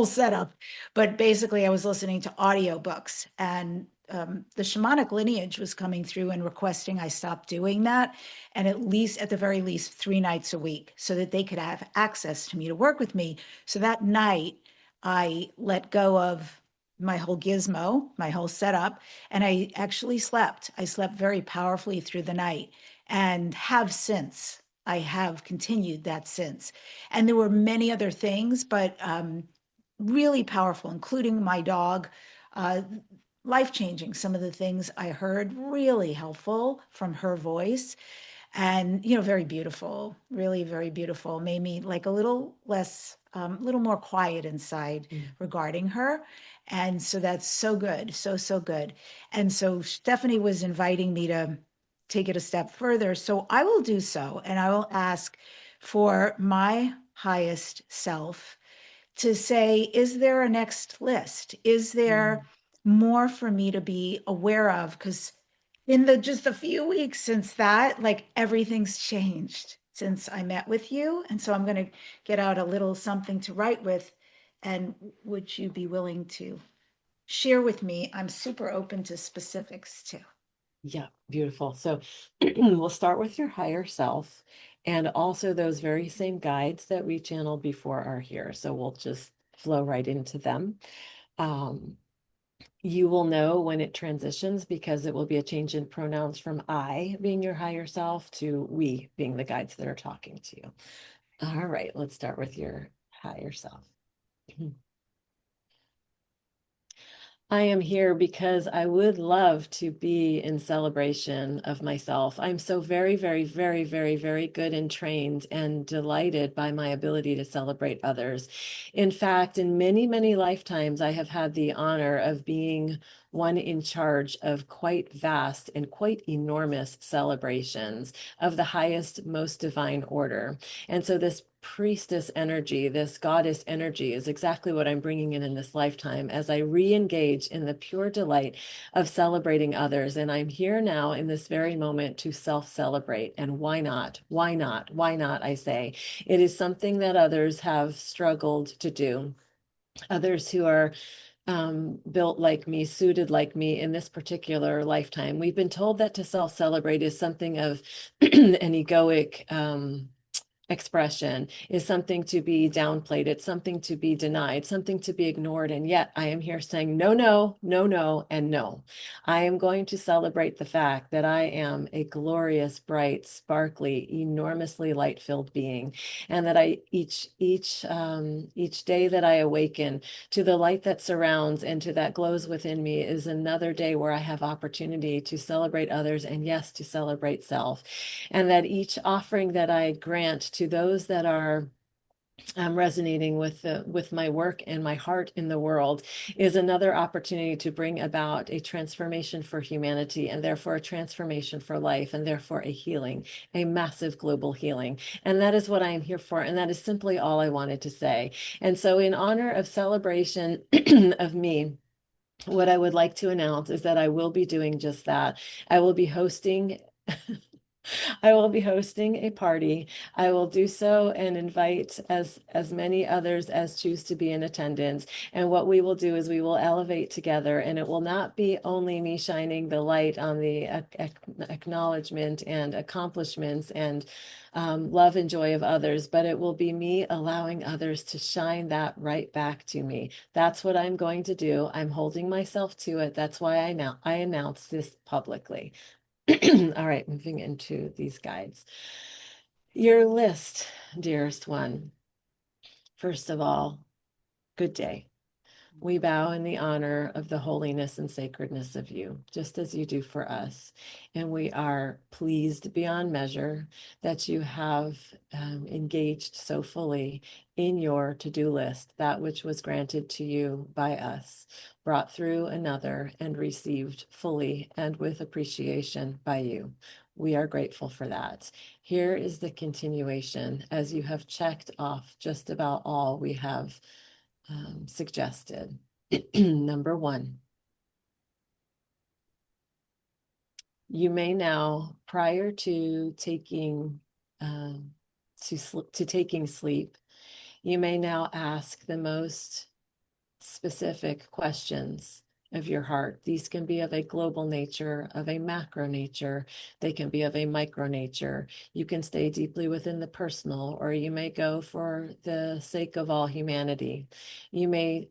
setup, but basically I was listening to audiobooks, and the shamanic lineage was coming through and requesting I stop doing that, and at the very least 3 nights a week, so that they could have access to me to work with me. So that night I let go of my whole gizmo, my whole setup, and I actually slept. I slept very powerfully through the night, and have since. I have continued that since. And there were many other things, but really powerful, including my dog. Uh, Life changing. Some of the things I heard really helpful from her voice, and very beautiful, really very beautiful. Made me like a little less, a little more quiet inside regarding her. And so that's so good, so good. And so Stephanie was inviting me to take it a step further. So I will do so, and I will ask for my highest self to say, is there a next list? Is there more for me to be aware of? Because in the just a few weeks since that, like everything's changed since I met with you. And so I'm going to get out a little something to write with. And would you be willing to share with me? I'm super open to specifics too. Yeah, beautiful. So we'll start with your higher self, and also those very same guides that we channeled before are here. So we'll just flow right into them. You will know when it transitions, because it will be a change in pronouns from I being your higher self to we being the guides that are talking to you. All right, let's start with your higher self. I am here because I would love to be in celebration of myself. I'm so very, very, very, very, very good and trained and delighted by my ability to celebrate others. In fact, in many, many lifetimes, I have had the honor of being one in charge of quite vast and quite enormous celebrations of the highest, most divine order. And so this priestess energy, this goddess energy is exactly what I'm bringing in this lifetime as I re-engage in the pure delight of celebrating others. And I'm here now in this very moment to self-celebrate. And why not? Why not? Why not? I say it is something that others have struggled to do. Others who are built like me, suited like me in this particular lifetime. We've been told that to self-celebrate is something of an egoic expression, is something to be downplayed. It's something to be denied, something to be ignored. And yet I am here saying no, no, no, no, and no. I am going to celebrate the fact that I am a glorious, bright, sparkly, enormously light-filled being, and that each day that I awaken to the light that surrounds and to that glows within me is another day where I have opportunity to celebrate others, and yes, to celebrate self. And that each offering that I grant to those that are resonating with my work and my heart in the world is another opportunity to bring about a transformation for humanity, and therefore a transformation for life, and therefore a healing, a massive global healing. And that is what I am here for. And that is simply all I wanted to say. And so in honor of celebration of me, what I would like to announce is that I will be doing just that. I will be hosting I will be hosting a party. I will do so and invite as many others as choose to be in attendance. And what we will do is we will elevate together, and it will not be only me shining the light on the acknowledgement and accomplishments and love and joy of others, but it will be me allowing others to shine that right back to me. That's what I'm going to do. I'm holding myself to it. That's why I announce this publicly. All right, moving into these guides. Your list, dearest one. First of all, good day. We bow in the honor of the holiness and sacredness of you, just as you do for us. And we are pleased beyond measure that you have engaged so fully in your to-do list, that which was granted to you by us, brought through another, and received fully and with appreciation by you. We are grateful for that. Here is the continuation, as you have checked off just about all we have suggested. Number one, you may now, prior to taking taking sleep, you may now ask the most specific questions of your heart. These can be of a global nature, of a macro nature. They can be of a micro nature. You can stay deeply within the personal, or you may go for the sake of all humanity. You may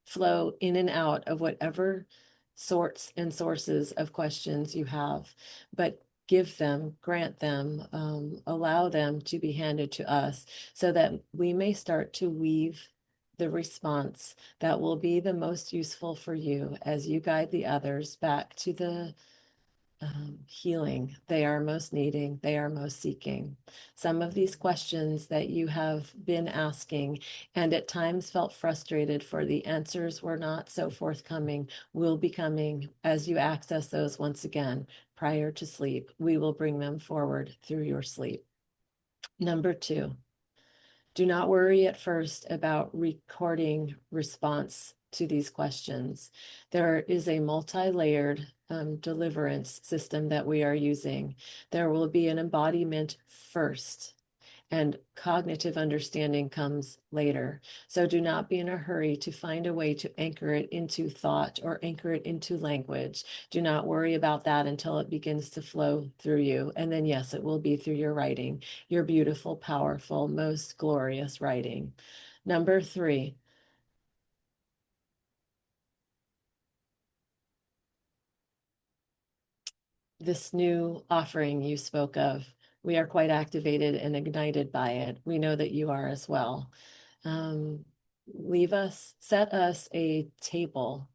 flow in and out of whatever sorts and sources of questions you have, but give them, grant them, allow them to be handed to us so that we may start to weave the response that will be the most useful for you as you guide the others back to the healing they are most needing, they are most seeking. Some of these questions that you have been asking and at times felt frustrated for the answers were not so forthcoming will be coming as you access those once again prior to sleep. We will bring them forward through your sleep. Number two, do not worry at first about recording response to these questions. There is a multi-layered deliverance system that we are using. There will be an embodiment first, and cognitive understanding comes later. So do not be in a hurry to find a way to anchor it into thought or anchor it into language. Do not worry about that until it begins to flow through you. And then, yes, it will be through your writing, your beautiful, powerful, most glorious writing. Number three, this new offering you spoke of, we are quite activated and ignited by it. We know that you are as well. Set us a table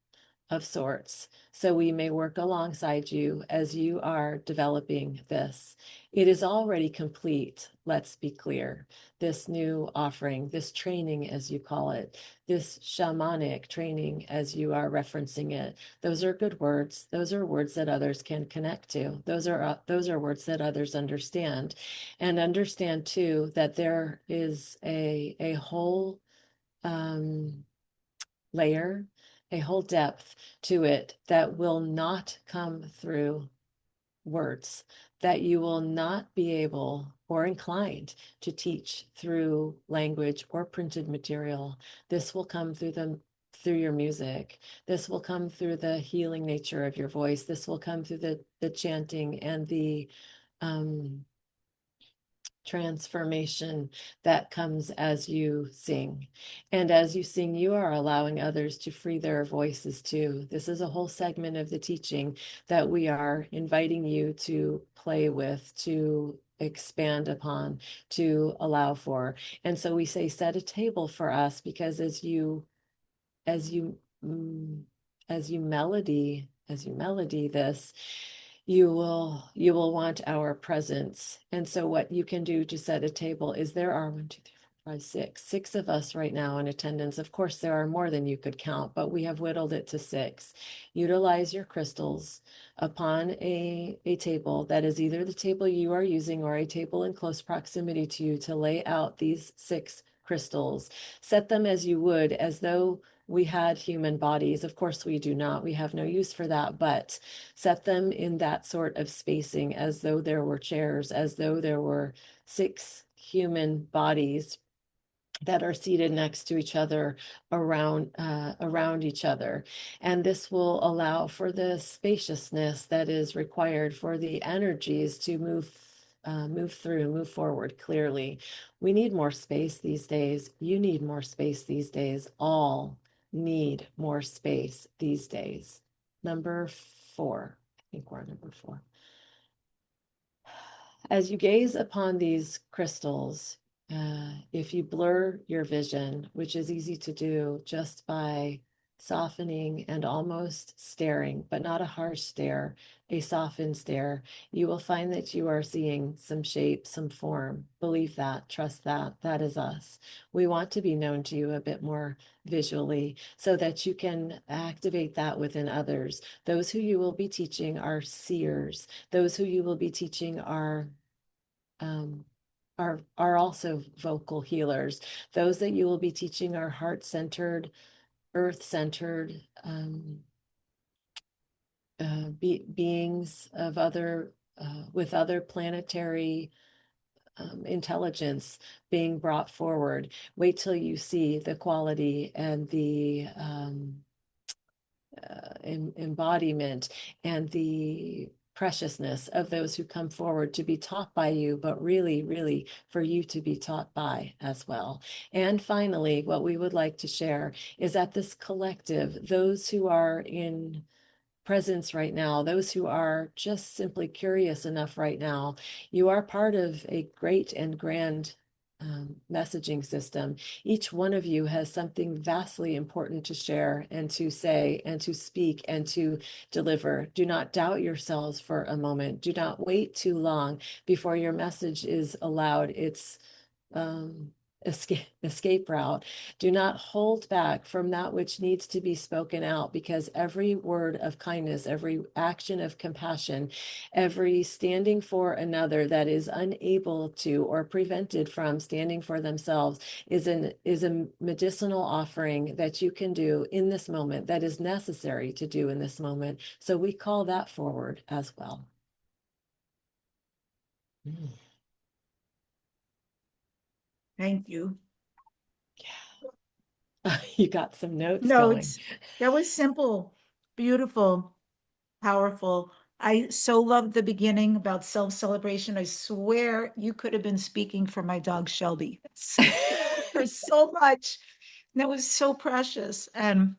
of sorts, so we may work alongside you as you are developing this. It is already complete, let's be clear. This new offering, this training, as you call it, this shamanic training, as you are referencing it, those are good words. Those are words that others can connect to. Those are words that others understand, and understand too that there is a whole layer, a whole depth to it that will not come through words, that you will not be able or inclined to teach through language or printed material. This will come through your music. This will come through the healing nature of your voice. This will come through the chanting and the transformation that comes as you sing. And as you sing, you are allowing others to free their voices too. This is a whole segment of the teaching that we are inviting you to play with, to expand upon, to allow for. And so we say, set a table for us, because as you melody this, you will want our presence. And so what you can do to set a table is, there are 1, 2, 3, 4, 5, 6 of us right now in attendance. Of course, there are more than you could count, but we have whittled it to 6. Utilize your crystals upon a table that is either the table you are using or a table in close proximity to you, to lay out these 6 crystals. Set them as you would, as though we had human bodies. Of course, we do not. We have no use for that, but set them in that sort of spacing, as though there were chairs, as though there were 6 human bodies that are seated next to each other, around each other. And this will allow for the spaciousness that is required for the energies to move forward clearly. We need more space these days. You need more space these days. All need more space these days. Number 4. I think we're on number 4. As you gaze upon these crystals, if you blur your vision, which is easy to do just by softening and almost staring, but not a harsh stare, a softened stare, you will find that you are seeing some shape, some form. Believe that, trust that. That is us. We want to be known to you a bit more visually, so that you can activate that within others. Those who you will be teaching are seers. Those who you will be teaching are also vocal healers. Those that you will be teaching are heart-centered, earth-centered beings of other with other planetary intelligence being brought forward. Wait till you see the quality and the embodiment and the preciousness of those who come forward to be taught by you, but really, really for you to be taught by as well. And finally, what we would like to share is that this collective, those who are in presence right now, those who are just simply curious enough right now, you are part of a great and grand messaging system. Each one of you has something vastly important to share and to say and to speak and to deliver. Do not doubt yourselves for a moment. Do not wait too long before your message is allowed its escape route. Do not hold back from that which needs to be spoken out, because every word of kindness, every action of compassion, every standing for another that is unable to or prevented from standing for themselves is a medicinal offering that you can do in this moment, that is necessary to do in this moment. So we call that forward as well. Thank you. You got some notes No, going. that was simple, beautiful, powerful. I so loved the beginning about self-celebration. I swear you could have been speaking for my dog Shelby. For so much. That was so precious. And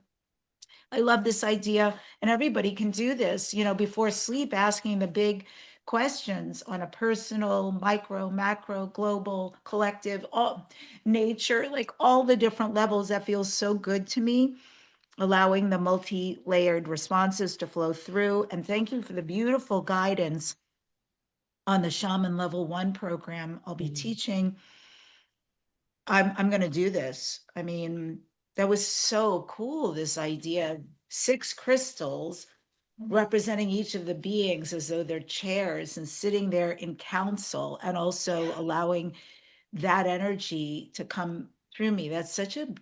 I love this idea, and everybody can do this, before sleep, asking the big questions on a personal, micro, macro, global, collective, all nature, like all the different levels. That feels so good to me. allowing the multi-layered responses to flow through. And thank you for the beautiful guidance on the Shaman Level 1 program. I'll be teaching. I'm going to do this. I mean, that was so cool, this idea of 6 crystals representing each of the beings as though they're chairs and sitting there in council, and also allowing that energy to come through me. That's such an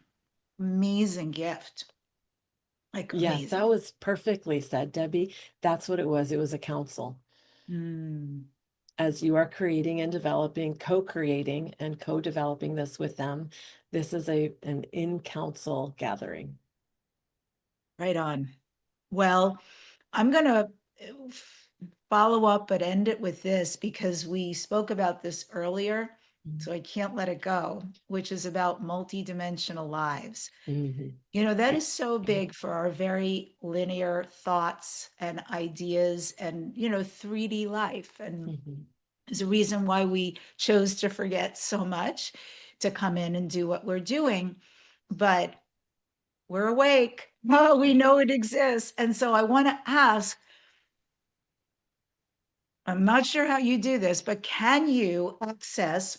amazing gift. Like, Yes, that amazing. was perfectly said, Debbie. That's what it was. It was a council. Mm. As you are creating and developing, co-creating and co-developing this with them, this is an in-council gathering. Right on. Well, I'm going to follow up, but end it with this because we spoke about this earlier. So I can't let it go, which is about multidimensional lives. Mm-hmm. You know, that is so big for our very linear thoughts and ideas and, 3D life. And Mm-hmm. there's a reason why we chose to forget so much to come in and do what we're doing. But we're awake. Oh, we know it exists. And so I want to ask, I'm not sure how you do this, but can you access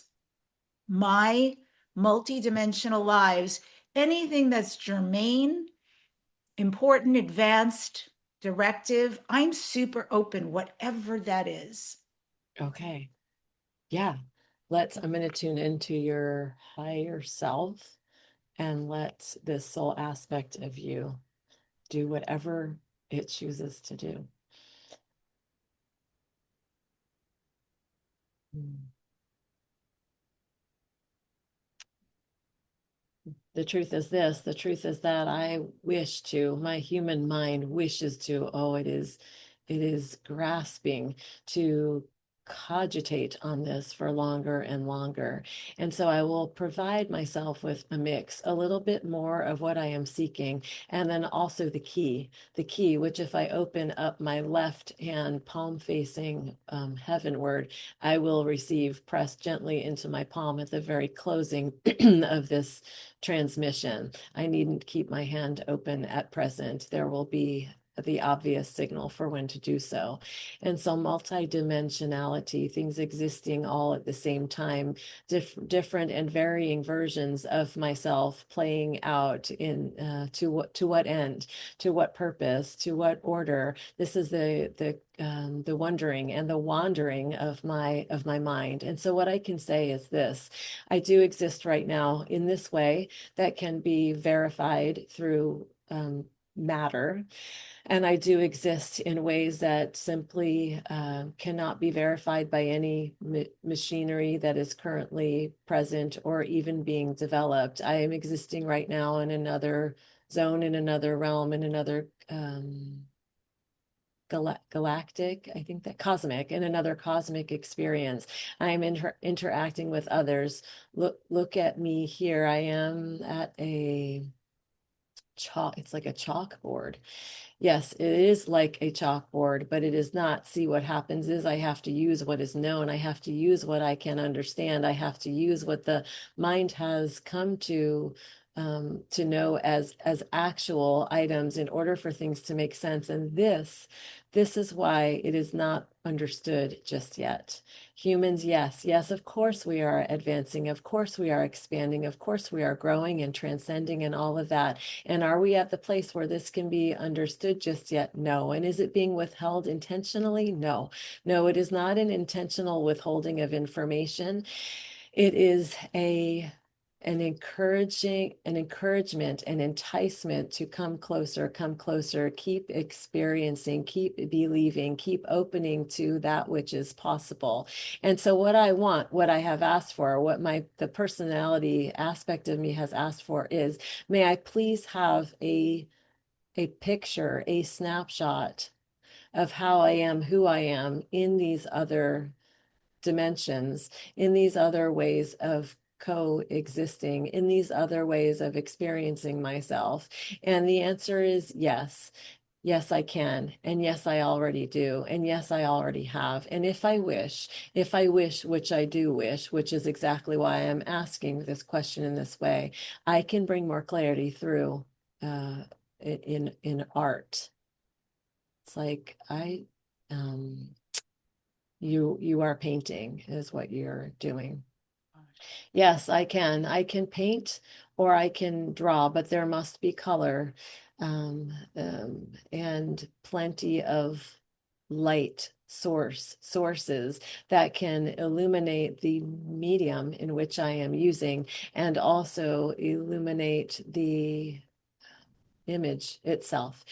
my multidimensional lives, anything that's germane, important, advanced, directive? I'm super open, whatever that is. Okay. Yeah. I'm going to tune into your higher self and let this soul aspect of you do whatever it chooses to do. Mm. The truth is this, the truth is that my human mind wishes to, it is grasping to cogitate on this for longer and longer. And so I will provide myself with a mix, a little bit more of what I am seeking, and then also the key, which if I open up my left hand palm facing heavenward, I will receive pressed gently into my palm at the very closing of this transmission. I needn't keep my hand open at present. There will be the obvious signal for when to do so. And so multidimensionality, things existing all at the same time, different and varying versions of myself playing out in to what end, to what purpose, to what order. This is the wondering and the wandering of my mind. And so what I can say is this: I do exist right now in this way that can be verified through matter. And I do exist in ways that simply cannot be verified by any machinery that is currently present or even being developed. I am existing right now in another zone, in another realm, in another galactic, I think that cosmic, in another cosmic experience. I'm interacting with others. Look at me here. I am at it's like a chalkboard. Yes, it is like a chalkboard, but it is not. See, what happens is I have to use what is known. I have to use what I can understand. I have to use what the mind has come to know as actual items in order for things to make sense. And this is why it is not understood just yet. Humans, yes, of course we are advancing. Of course we are expanding. Of course we are growing and transcending and all of that. And are we at the place where this can be understood just yet? No. And is it being withheld intentionally? No. No, it is not an intentional withholding of information. It is an encouragement, an enticement to come closer, keep experiencing, keep believing, keep opening to that which is possible. And so what I want, what I have asked for, what the personality aspect of me has asked for is, may I please have a picture, a snapshot of how I am, who I am in these other dimensions, in these other ways of coexisting, in these other ways of experiencing myself? And the answer is yes. Yes, I can. And yes, I already do. And yes, I already have. And if I wish, which I do wish, which is exactly why I'm asking this question in this way, I can bring more clarity through in art. It's like you are painting is what you're doing. Yes, I can. I can paint or I can draw, but there must be color, and plenty of light sources that can illuminate the medium in which I am using and also illuminate the image itself.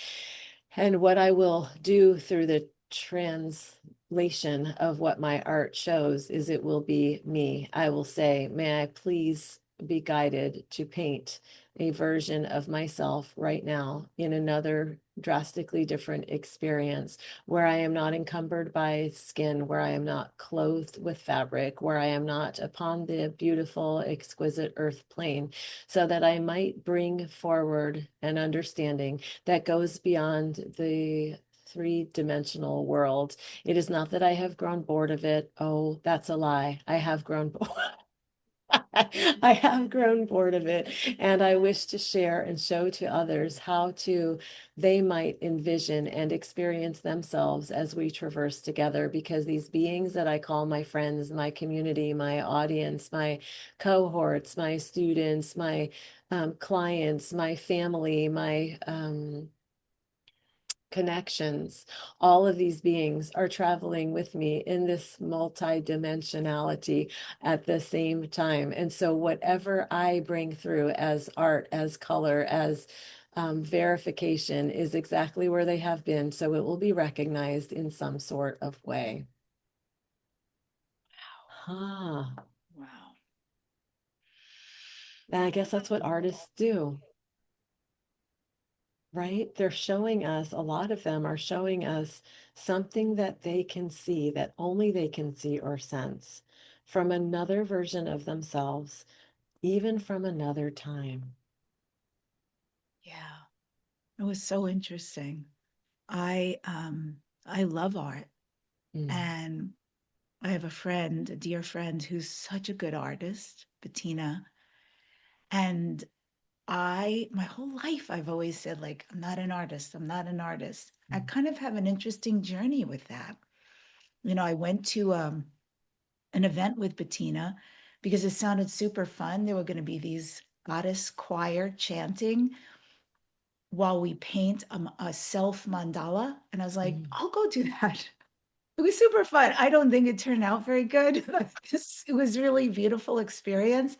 And what I will do through the translation of what my art shows is it will be me. I will say, may I please be guided to paint a version of myself right now in another drastically different experience where I am not encumbered by skin, where I am not clothed with fabric, where I am not upon the beautiful, exquisite earth plane, so that I might bring forward an understanding that goes beyond the three-dimensional world. It is not that I have grown bored of it. Oh, that's a lie. I have grown bored. I have grown bored of it, and I wish to share and show to others how they might envision and experience themselves as we traverse together, because these beings that I call my friends, my community, my audience, my cohorts, my students, my clients, my family, my connections, all of these beings are traveling with me in this multidimensionality at the same time. And so whatever I bring through as art, as color, as verification is exactly where they have been. So it will be recognized in some sort of way. Huh. Wow. And I guess that's what artists do, right? They're showing us, a lot of them are showing us something that they can see, that only they can see or sense from another version of themselves, even from another time. Yeah. It was so interesting. I love art, Mm, and I have a friend, a dear friend, who's such a good artist, Bettina. And my whole life, I've always said, like, I'm not an artist. I'm not an artist. I mm, kind of have an interesting journey with that. I went to an event with Bettina because it sounded super fun. There were going to be these goddess choir chanting while we paint a self mandala. And I was like, mm, I'll go do that. It was super fun. I don't think it turned out very good. It was really beautiful experience.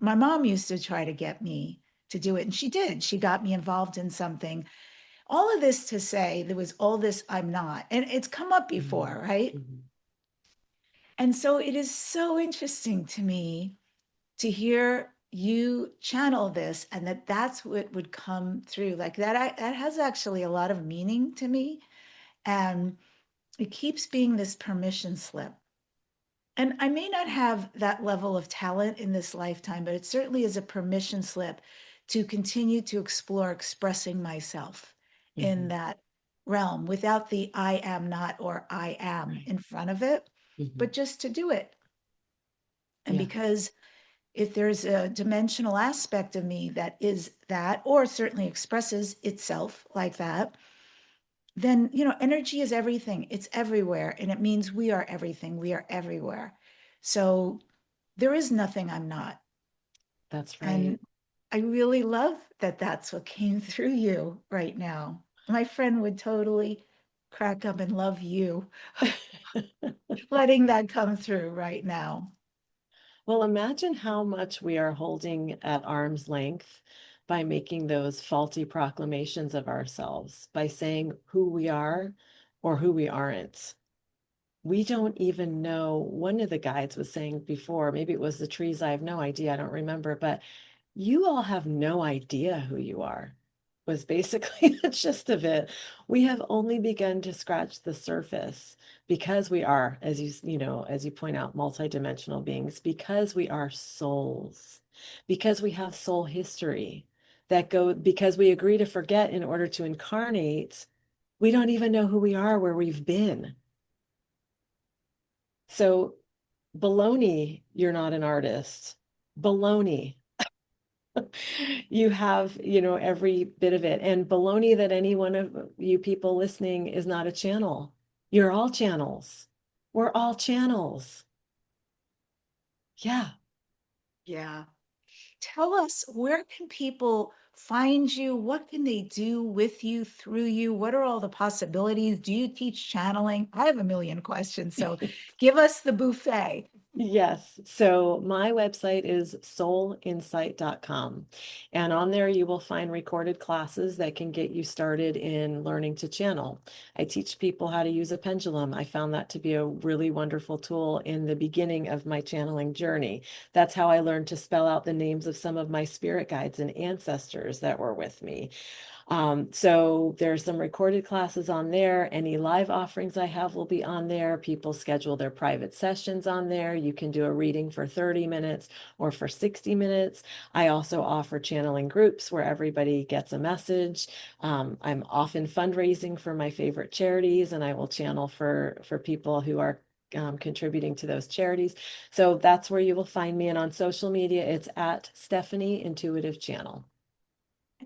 My mom used to try to get me to do it, and she did. She got me involved in something. All of this to say, there was all this I'm not, and it's come up mm, before, right? mm, And so it is so interesting to me to hear you channel this, and that's what would come through like that. That has actually a lot of meaning to me, and it keeps being this permission slip. And I may not have that level of talent in this lifetime, but it certainly is a permission slip to continue to explore expressing myself in mhm. that realm without the I am not or I am Right. in front of it, Mhm. but just to do it. And Yeah, because if there's a dimensional aspect of me that is that, or certainly expresses itself like that, then, energy is everything. It's everywhere. And it means we are everything. We are everywhere. So there is nothing I'm not. that's right. And I really love that that's what came through you right now. My friend would totally crack up and love you letting that come through right now. Well, imagine how much we are holding at arm's length by making those faulty proclamations of ourselves, by saying who we are or who we aren't. We don't even know. One of the guides was saying before, maybe it was the trees, I have no idea, I don't remember, but you all have no idea who you are, was basically the gist of it. We have only begun to scratch the surface because we are, as as you point out, multidimensional beings, because we are souls, because we have soul history because we agree to forget in order to incarnate. We don't even know who we are, where we've been. So baloney, you're not an artist. Baloney. You have, every bit of it. And baloney that any one of you people listening is not a channel. You're all channels. We're all channels. Yeah. Yeah. Tell us, where can people find you? What can they do with you, through you? What are all the possibilities? Do you teach channeling? I have a million questions, so give us the buffet. Yes. So my website is soulinsight.com. And on there, you will find recorded classes that can get you started in learning to channel. I teach people how to use a pendulum. I found that to be a really wonderful tool in the beginning of my channeling journey. That's how I learned to spell out the names of some of my spirit guides and ancestors that were with me. So there's some recorded classes on there. Any live offerings I have will be on there. People schedule their private sessions on there. You can do a reading for 30 minutes or for 60 minutes. I also offer channeling groups where everybody gets a message. I'm often fundraising for my favorite charities, and I will channel for people who are contributing to those charities. So that's where you will find me. And on social media, it's at Stephanie Intuitive Channel.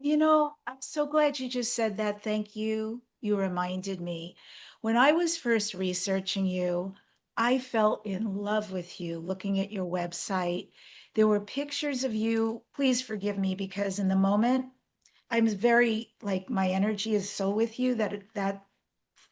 I'm so glad you just said that. Thank you. You reminded me. When I was first researching you, I fell in love with you looking at your website. There were pictures of you. Please forgive me because in the moment, I'm very like my energy is so with you that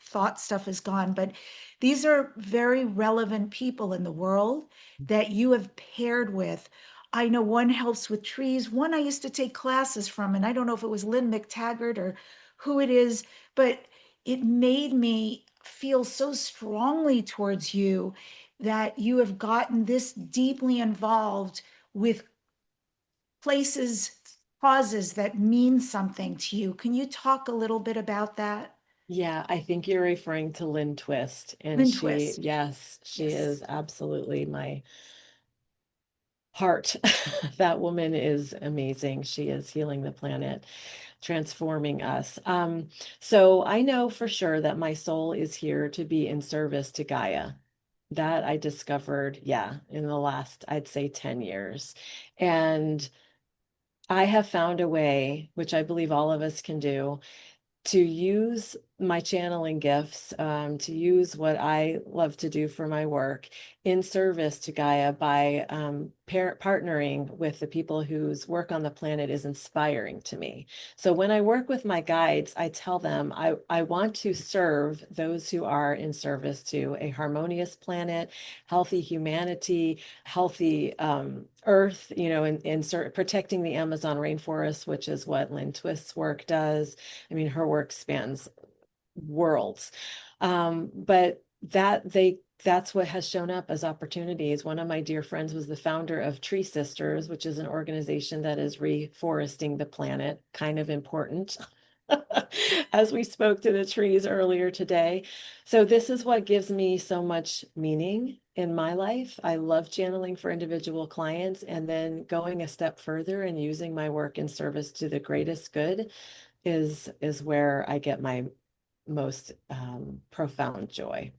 thought stuff is gone. But these are very relevant people in the world that you have paired with. I know one helps with trees, one I used to take classes from, and I don't know if it was Lynn McTaggart or who it is, but it made me feel so strongly towards you that you have gotten this deeply involved with places, causes that mean something to you. Can you talk a little bit about that? Yeah, I think you're referring to Lynn Twist. And Lynn she, Twist. yes, she Yes. is absolutely my heart. That woman is amazing. She is healing the planet, transforming us. So I know for sure that my soul is here to be in service to Gaia. That I discovered, yeah, in the last, I'd say 10 years. And I have found a way, which I believe all of us can do, to use my channeling gifts, to use what I love to do for my work in service to Gaia by partnering with the people whose work on the planet is inspiring to me. So when I work with my guides, I tell them I want to serve those who are in service to a harmonious planet, healthy humanity, healthy earth, in protecting the Amazon rainforest, which is what Lynn Twist's work does. I mean, her work spans worlds. But that's what has shown up as opportunities. One of my dear friends was the founder of Tree Sisters, which is an organization that is reforesting the planet, kind of important. As we spoke to the trees earlier today. So this is what gives me so much meaning in my life. I love channeling for individual clients and then going a step further and using my work in service to the greatest good is where I get my most profound joy.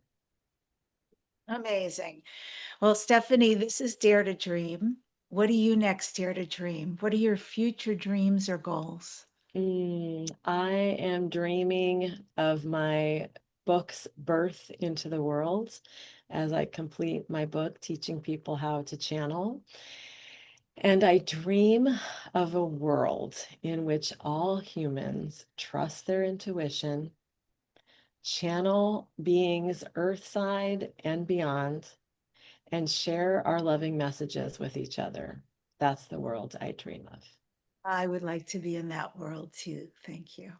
Amazing. Well, Stephanie, this is Dare to Dream. What do you next dare to dream? What are your future dreams or goals? I am dreaming of my book's birth into the world as I complete my book, teaching people how to channel. And I dream of a world in which all humans trust their intuition, channel beings earthside and beyond, and share our loving messages with each other. That's the world I dream of. I would like to be in that world too. Thank you.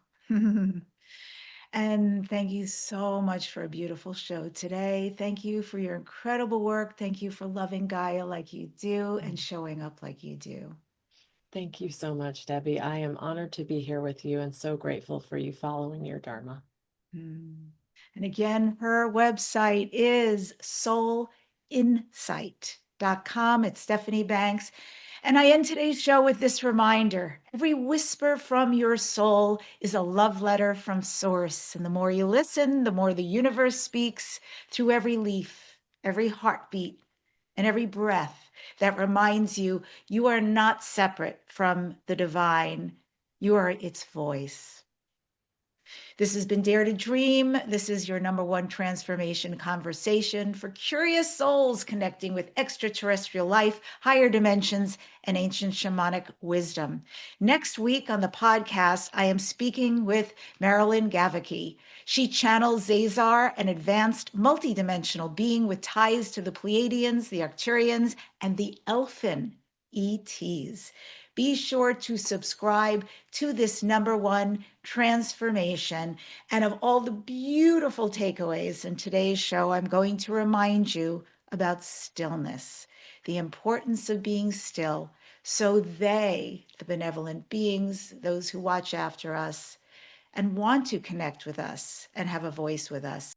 And thank you so much for a beautiful show today. Thank you for your incredible work. Thank you for loving Gaia like you do and showing up like you do. Thank you so much, Debbie. I am honored to be here with you and so grateful for you following your Dharma. Mm. And again, her website is soulinsight.com. It's Stephanie Banks. And I end today's show with this reminder. Every whisper from your soul is a love letter from Source. And the more you listen, the more the universe speaks through every leaf, every heartbeat, and every breath that reminds you you are not separate from the divine. You are its voice. This has been Dare to Dream. This is your #1 transformation conversation for curious souls connecting with extraterrestrial life, higher dimensions, and ancient shamanic wisdom. Next week on the podcast, I am speaking with Marilyn Gavicki. She channels Zazar, an advanced multidimensional being with ties to the Pleiadians, the Arcturians, and the Elfin ETs. Be sure to subscribe to this #1 transformation. And of all the beautiful takeaways in today's show, I'm going to remind you about stillness, the importance of being still, so they, the benevolent beings, those who watch after us and want to connect with us and have a voice with us,